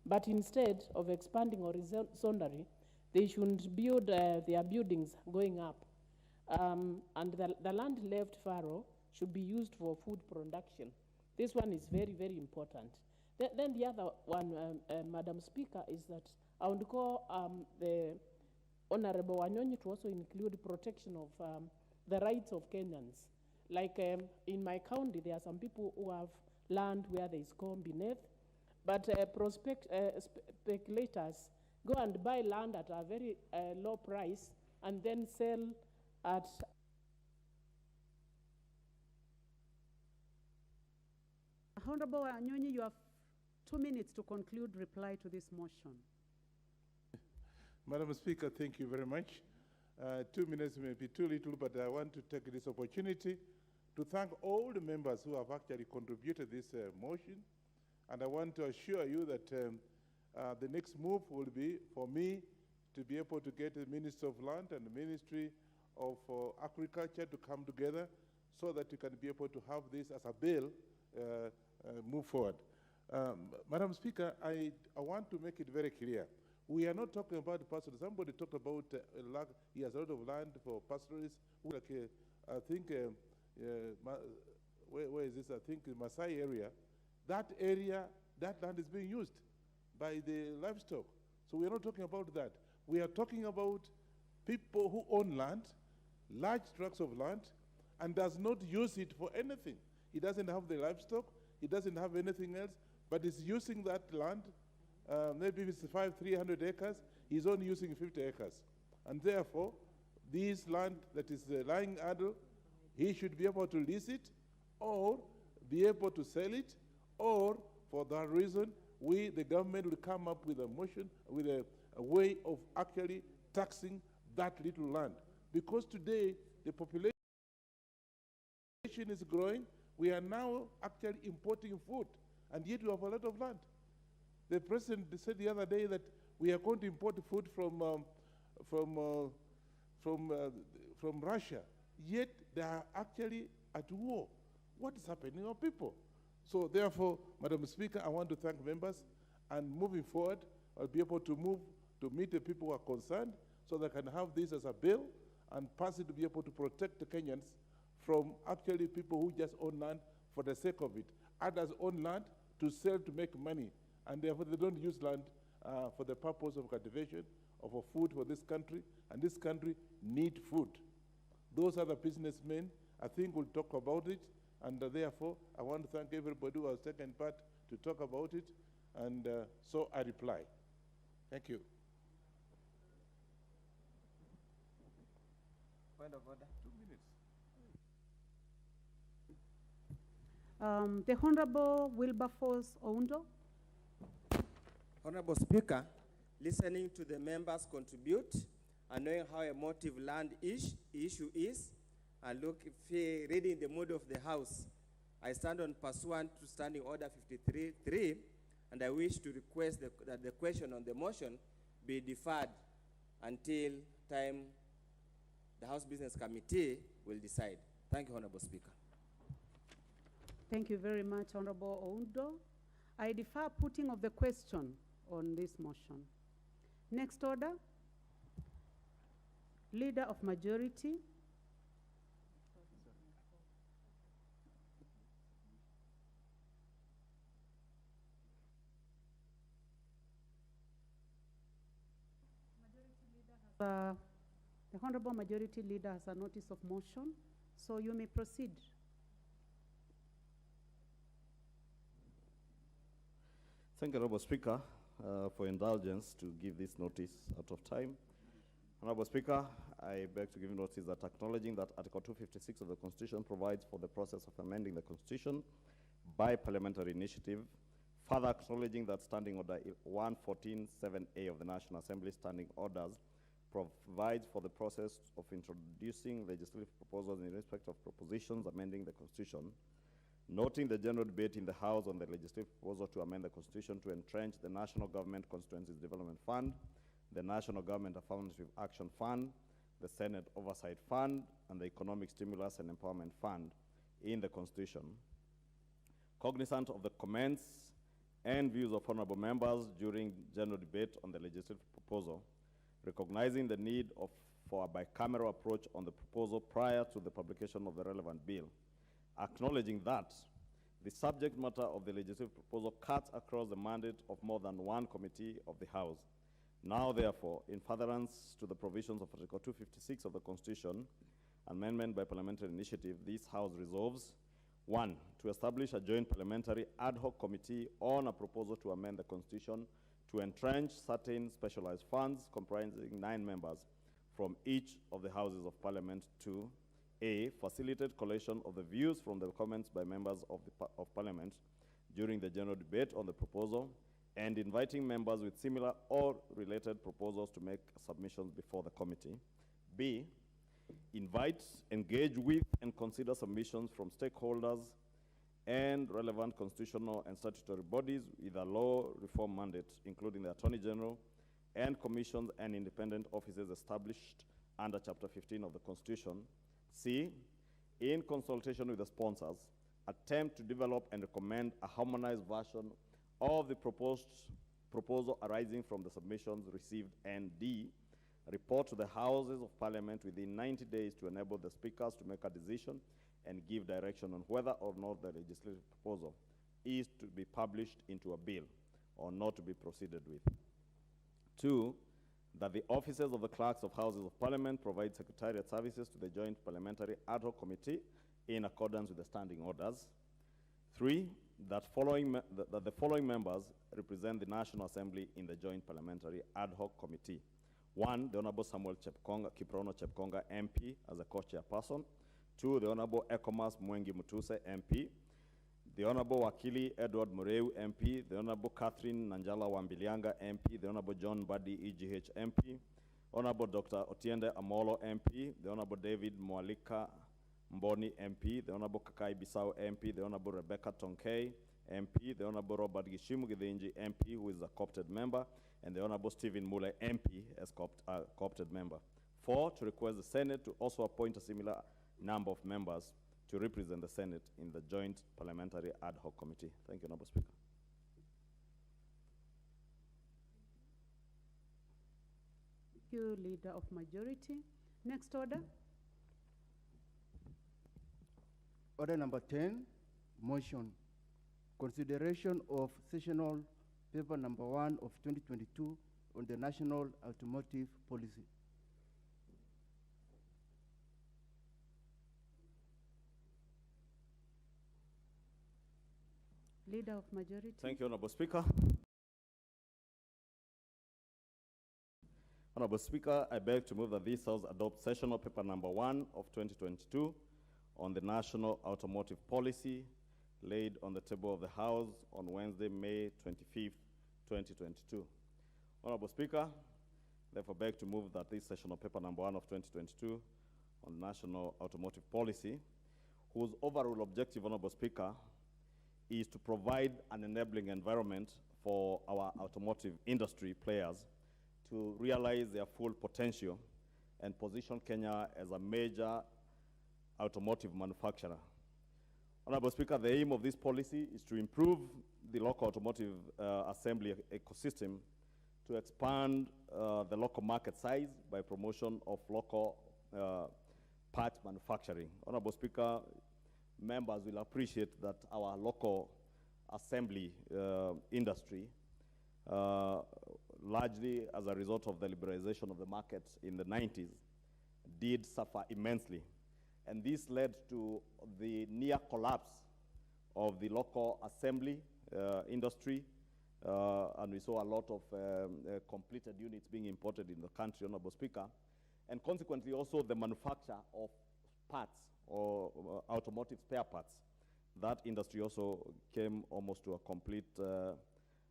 but instead of expanding horizontally, they shouldn't build their buildings going up. And the land left fallow should be used for food production. This one is very, very important. Then the other one, Madam Speaker, is that I would call the Honorable Wanyonyi to also include protection of the rights of Kenyans. Like in my county, there are some people who have land where there is corn beneath, but speculators go and buy land at a very low price and then sell at Honorable Wanyonyi, you have 2 minutes to conclude reply to this motion. Madam Speaker, thank you very much. 2 minutes may be too little, but I want to take this opportunity to thank all the members who have actually contributed this motion. And I want to assure you that the next move will be for me to be able to get the Minister of Land and the Ministry of Agriculture to come together so that you can be able to have this as a bill move forward. Madam Speaker, I want to make it very clear. We are not talking about pastoralists. Somebody talked about he has a lot of land for pastoralists. Like, I think, where is this? I think the Masai area. That land is being used by the livestock. So we are not talking about that. We are talking about people who own land, large tracts of land, and does not use it for anything. He doesn't have the livestock, he doesn't have anything else, but is using that land. Maybe if it's 300 acres, he's only using 50 acres. And therefore, this land that is lying idle, he should be able to lease it or be able to sell it, or for that reason, the government will come up with a motion, with a way of actually taxing that little land. Because today, the population is growing, we are now actually importing food, and yet we have a lot of land. The president said the other day that we are going to import food from Russia, yet they are actually at war. What is happening to our people? So therefore, Madam Speaker, I want to thank members, and moving forward, I'll be able to move to meet the people who are concerned so they can have this as a bill and pass it to be able to protect the Kenyans from actually people who just own land for the sake of it. Others own land to sell to make money, and therefore they don't use land for the purpose of cultivation of a food for this country, and this country needs food. Those are the businessmen, I think we'll talk about it, and therefore I want to thank everybody who has taken part to talk about it, and so I reply. Thank you. Point of order. 2 minutes. The Honorable Wilberforce Oundo. Honorable Speaker, listening to the members contribute and knowing how emotive land issue is, and reading the mood of the House, I stand on pursuant to Standing Order 53.3, and I wish to request that the question on the motion be deferred until time the House Business Committee will decide. Thank you, Honorable Speaker. Thank you very much, Honorable Oundo. I defer putting of the question on this motion. Next order, Leader of Majority. The Honorable Majority Leader has a notice of motion, so you may proceed. Thank you, Honorable Speaker, for indulgence to give this notice out of time. Honorable Speaker, I beg to give notice that acknowledging that Article 256 of the Constitution provides for the process of amending the Constitution by parliamentary initiative, further acknowledging that Standing Order 114.7a of the National Assembly Standing Orders provides for the process of introducing legislative proposals in respect of propositions amending the Constitution, noting the general debate in the House on the legislative proposal to amend the Constitution to entrench the National Government Constituencies Development Fund, the National Government Affirmative Action Fund, the Senate Oversight Fund, and the Economic Stimulus and Empowerment Fund in the Constitution. Cognizant of the comments and views of honorable members during general debate on the legislative proposal, recognizing the need for a bicameral approach on the proposal prior to the publication of the relevant bill, acknowledging that the subject matter of the legislative proposal cuts across the mandate of more than one committee of the House. Now, therefore, in furtherance to the provisions of Article 256 of the Constitution, amendment by parliamentary initiative, this House resolves, 1, to establish a joint parliamentary ad hoc committee on a proposal to amend the Constitution to entrench certain specialized funds comprising 9 members from each of the Houses of Parliament to A, facilitate collation of the views from the comments by members of Parliament during the general debate on the proposal, and inviting members with similar or related proposals to make submissions before the committee. B, invite, engage with, and consider submissions from stakeholders and relevant constitutional and statutory bodies with a law reform mandate, including the Attorney General and commissions and independent offices established under Chapter 15 of the Constitution. C, in consultation with the sponsors, attempt to develop and recommend a harmonized version of the proposal arising from the submissions received. And D, report to the Houses of Parliament within 90 days to enable the speakers to make a decision and give direction on whether or not the legislative proposal is to be published into a bill or not to be proceeded with. 2, that the officers of the clerks of Houses of Parliament provide secretariat services to the Joint Parliamentary Ad Hoc Committee in accordance with the standing orders. 3, that the following members represent the National Assembly in the Joint Parliamentary Ad Hoc Committee. 1, the Honorable Samuel Kiprono Chepkonga, MP, as a co-chairperson. 2, the Honorable Ekomas Mwengi Mutuse, MP. The Honorable Wakili Edward Mureu, MP. The Honorable Catherine Nanjala Wambilianga, MP. The Honorable John Badi, EGH, MP. Honorable Dr. Otiende Amolo, MP. The Honorable David Mwalika Mboni, MP. The Honorable Kakai Bisau, MP. The Honorable Rebecca Tonkei, MP. The Honorable Robert Gishimu Githinji, MP, who is a co-opted member. And the Honorable Stephen Mule, MP, as co-opted member. 4, to request the Senate to also appoint a similar number of members to represent the Senate in the Joint Parliamentary Ad Hoc Committee. Thank you, Honorable Speaker. Thank you, Leader of Majority. Next order. Order number 10, motion. Consideration of sessional paper number 1 of 2022 on the national automotive policy. Leader of Majority. Thank you, Honorable Speaker. Honorable Speaker, I beg to move that this House adopt sessional paper number 1 of 2022 on the national automotive policy laid on the table of the House on Wednesday, May 25th, 2022. Honorable Speaker, therefore beg to move that this sessional paper number 1 of 2022 on national automotive policy, whose overall objective, Honorable Speaker, is to provide an enabling environment for our automotive industry players to realize their full potential and position Kenya as a major automotive manufacturer. Honorable Speaker, the aim of this policy is to improve the local automotive assembly ecosystem, to expand the local market size by promotion of local parts manufacturing. Honorable Speaker, members will appreciate that our local assembly industry, largely as a result of the liberalization of the market in the 90s, did suffer immensely. And this led to the near collapse of the local assembly industry, and we saw a lot of completed units being imported in the country, Honorable Speaker, and consequently also the manufacture of parts or automotive spare parts. That industry also came almost to a complete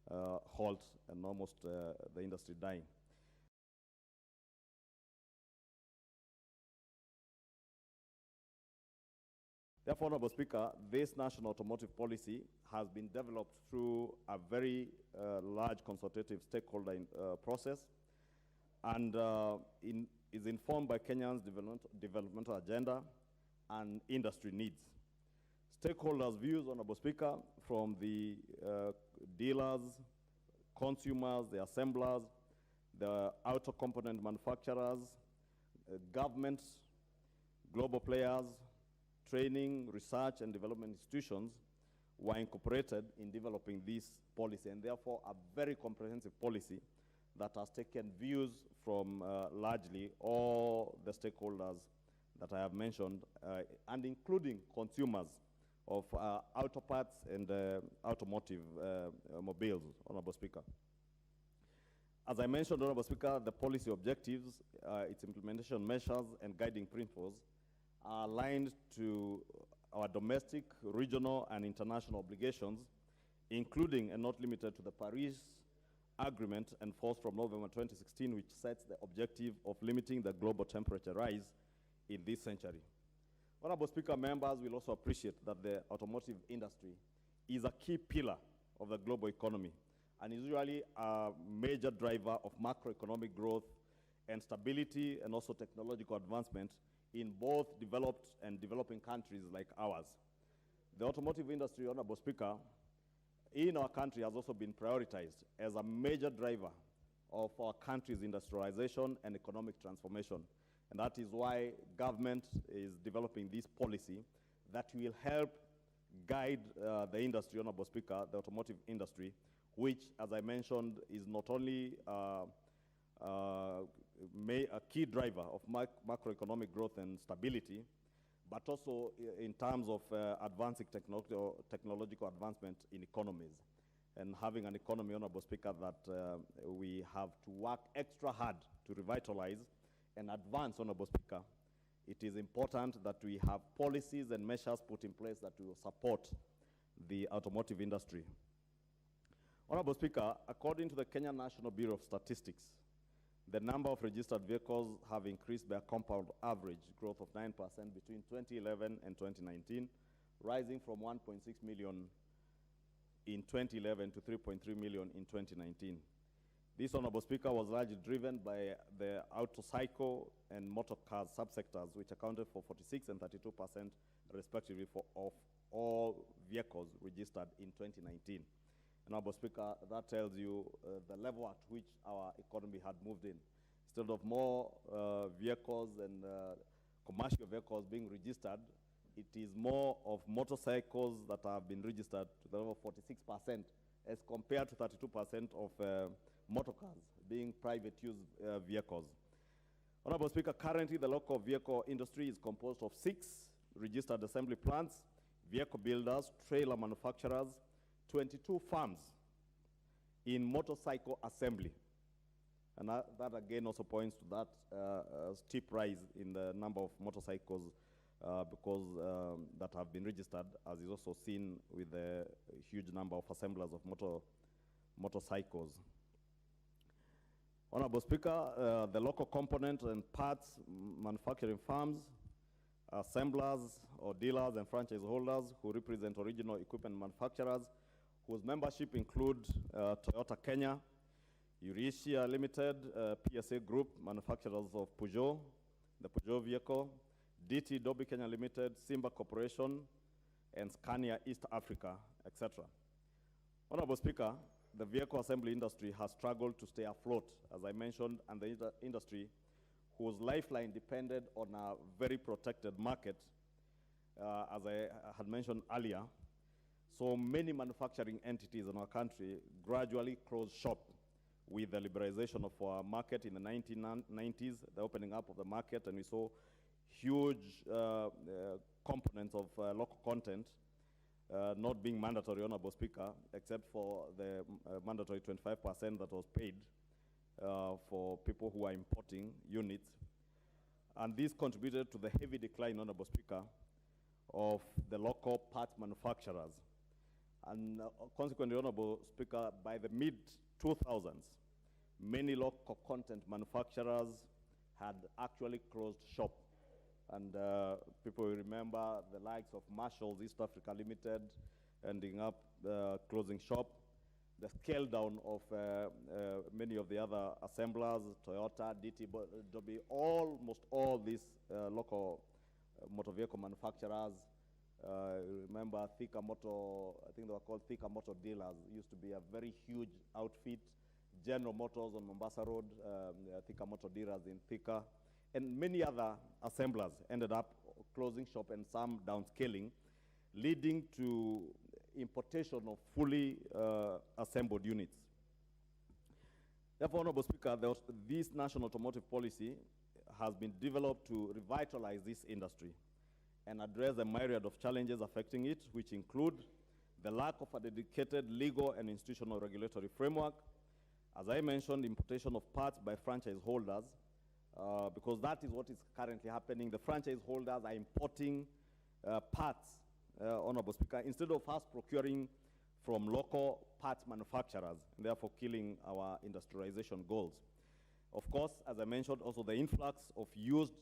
halt, and almost the industry dying. Therefore, Honorable Speaker, this national automotive policy has been developed through a very large consultative stakeholder process, and is informed by Kenya's developmental agenda and industry needs. Stakeholders' views, Honorable Speaker, from the dealers, consumers, the assemblers, the auto component manufacturers, governments, global players, training, research, and development institutions were incorporated in developing this policy, and therefore a very comprehensive policy that has taken views from largely all the stakeholders that I have mentioned, and including consumers of auto parts and automotive mobiles, Honorable Speaker. As I mentioned, Honorable Speaker, the policy objectives, its implementation measures, and guiding principles are aligned to our domestic, regional, and international obligations, including and not limited to the Paris Agreement enforced from November 2016, which sets the objective of limiting the global temperature rise in this century. Honorable Speaker, members will also appreciate that the automotive industry is a key pillar of the global economy and is usually a major driver of macroeconomic growth and stability, and also technological advancement in both developed and developing countries like ours. The automotive industry, Honorable Speaker, in our country has also been prioritized as a major driver of our country's industrialization and economic transformation. And that is why government is developing this policy that will help guide the industry, Honorable Speaker, the automotive industry, which, as I mentioned, is not only a key driver of macroeconomic growth and stability, but also in terms of advancing technological advancement in economies. And having an economy, Honorable Speaker, that we have to work extra hard to revitalize and advance, Honorable Speaker, it is important that we have policies and measures put in place that will support the automotive industry. Honorable Speaker, according to the Kenya National Bureau of Statistics, the number of registered vehicles have increased by a compound average growth of 9% between 2011 and 2019, rising from 1.6 million in 2011 to 3.3 million in 2019. This, Honorable Speaker, was largely driven by the autocycle and motor car subsectors, which accounted for 46 and 32% respectively of all vehicles registered in 2019. Honorable Speaker, that tells you the level at which our economy had moved in. Instead of more vehicles and commercial vehicles being registered, it is more of motorcycles that have been registered to the level of 46% as compared to 32% of motor cars being private use vehicles. Honorable Speaker, currently the local vehicle industry is composed of 6 registered assembly plants, vehicle builders, trailer manufacturers, 22 farms in motorcycle assembly. And that again also points to that steep rise in the number of motorcycles because that have been registered, as is also seen with the huge number of assemblers of motorcycles. Honorable Speaker, the local component and parts manufacturing firms, assemblers or dealers and franchise holders who represent original equipment manufacturers, whose membership include Toyota Kenya, Eurasia Limited, PSA Group, manufacturers of Peugeot, the Peugeot vehicle, DT Dobby Kenya Limited, Simba Corporation, and Scania East Africa, etc. Honorable Speaker, the vehicle assembly industry has struggled to stay afloat, as I mentioned, and the industry whose lifeline depended on a very protected market, as I had mentioned earlier. So many manufacturing entities in our country gradually closed shop with the liberalization of our market in the 1990s, the opening up of the market, and we saw huge components of local content not being mandatory, Honorable Speaker, except for the mandatory 25% that was paid for people who are importing units. And this contributed to the heavy decline, Honorable Speaker, of the local parts manufacturers. And consequently, Honorable Speaker, by the mid-2000s, many local content manufacturers had actually closed shop. And people will remember the likes of Marshall's East Africa Limited ending up closing shop, the scale down of many of the other assemblers, Toyota, DT, Dobby, almost all these local motor vehicle manufacturers. Remember Thika Motor, I think they were called Thika Motor Dealers. It used to be a very huge outfit General Motors on Mombasa Road, Thika Motor Dealers in Thika, and many other assemblers ended up closing shop and some downscaling, leading to importation of fully assembled units. Therefore, Honorable Speaker, this national automotive policy has been developed to revitalize this industry and address a myriad of challenges affecting it, which include the lack of a dedicated legal and institutional regulatory framework. As I mentioned, importation of parts by franchise holders, because that is what is currently happening. The franchise holders are importing parts, Honorable Speaker, instead of us procuring from local parts manufacturers, and therefore killing our industrialization goals. Of course, as I mentioned, also the influx of used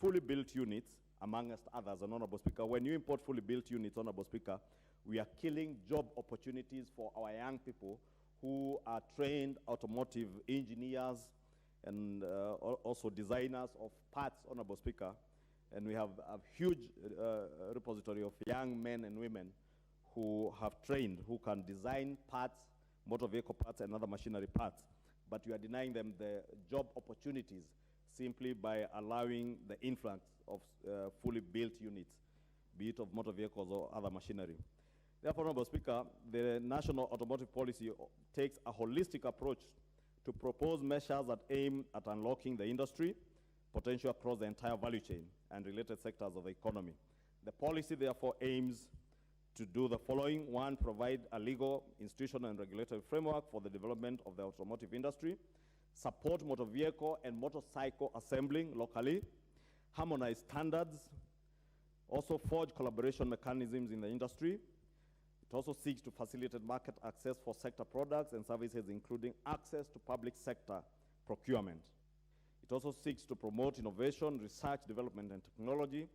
fully built units, amongst others, Honorable Speaker. When you import fully built units, Honorable Speaker, we are killing job opportunities for our young people who are trained automotive engineers and also designers of parts, Honorable Speaker. And we have a huge repository of young men and women who have trained, who can design parts, motor vehicle parts and other machinery parts. But you are denying them the job opportunities simply by allowing the influx of fully built units, be it of motor vehicles or other machinery. Therefore, Honorable Speaker, the national automotive policy takes a holistic approach to propose measures that aim at unlocking the industry potential across the entire value chain and related sectors of the economy. The policy therefore aims to do the following. One, provide a legal, institutional and regulatory framework for the development of the automotive industry, support motor vehicle and motorcycle assembling locally, harmonize standards, also forge collaboration mechanisms in the industry. It also seeks to facilitate market access for sector products and services, including access to public sector procurement. It also seeks to promote innovation, research, development, and technology,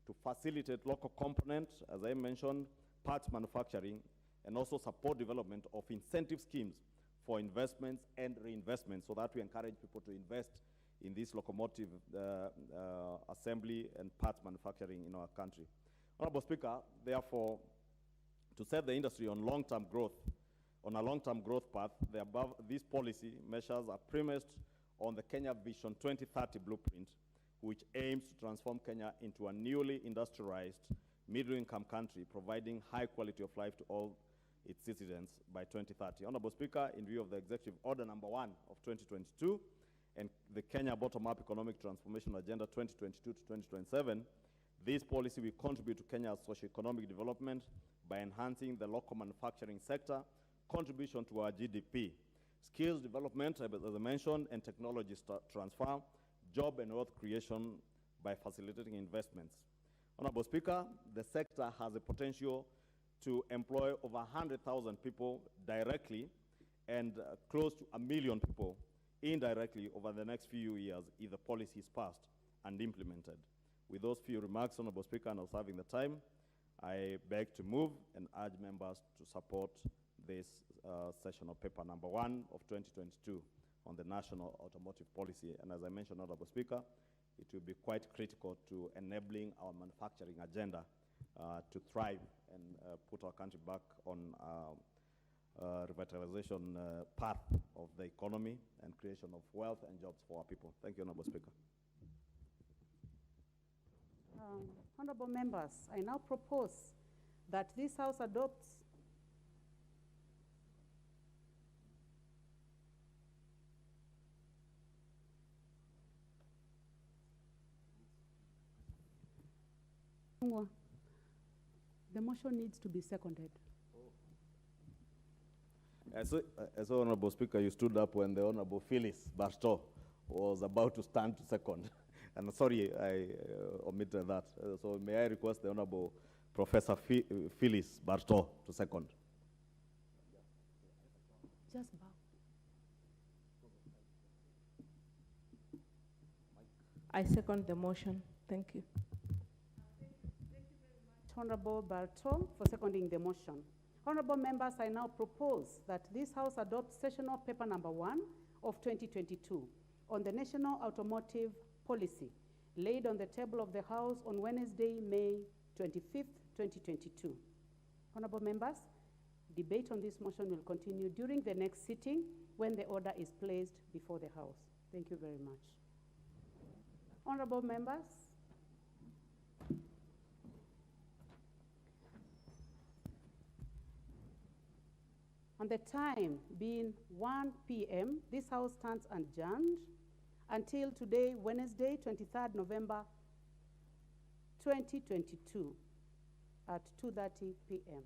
to facilitate local component, as I mentioned, parts manufacturing, and also support development of incentive schemes for investments and reinvestment, so that we encourage people to invest in this locomotive assembly and parts manufacturing in our country. Honorable Speaker, therefore, to set the industry on long-term growth, on a long-term growth path, the above these policy measures are premised on the Kenya Vision 2030 blueprint, which aims to transform Kenya into a newly industrialized middle-income country, providing high quality of life to all its citizens by 2030. Honorable Speaker, in view of the Executive Order number 1 of 2022 and the Kenya Bottom-Up Economic Transformation Agenda 2022 to 2027, this policy will contribute to Kenya's socio-economic development by enhancing the local manufacturing sector, contribution to our GDP, skills development, as I mentioned, and technology transfer, job and wealth creation by facilitating investments. Honorable Speaker, the sector has the potential to employ over 100,000 people directly and close to 1 million people indirectly over the next few years if the policy is passed and implemented. With those few remarks, Honorable Speaker, and observing the time, I beg to move and urge members to support this session of paper number 1 of 2022 on the national automotive policy. And as I mentioned, Honorable Speaker, it will be quite critical to enabling our manufacturing agenda to thrive and put our country back on revitalization path of the economy and creation of wealth and jobs for our people. Thank you, Honorable Speaker. Honorable members, I now propose that this House adopts the motion needs to be seconded. As Honorable Speaker, you stood up when the Honorable Phyllis Barstow was about to stand to second. And sorry, I omitted that. So may I request the Honorable Professor Phyllis Barstow to second. Just bow. I second the motion. Thank you. Honorable Bartow for seconding the motion. Honorable members, I now propose that this House adopts sessional paper number 1 of 2022 on the national automotive policy laid on the table of the House on Wednesday, May 25th, 2022. Honorable members, debate on this motion will continue during the next sitting when the order is placed before the House. Thank you very much. Honorable members, on the time being 1 p.m., this House stands adjourned until today, Wednesday, 23rd November 2022 at 2:30 p.m.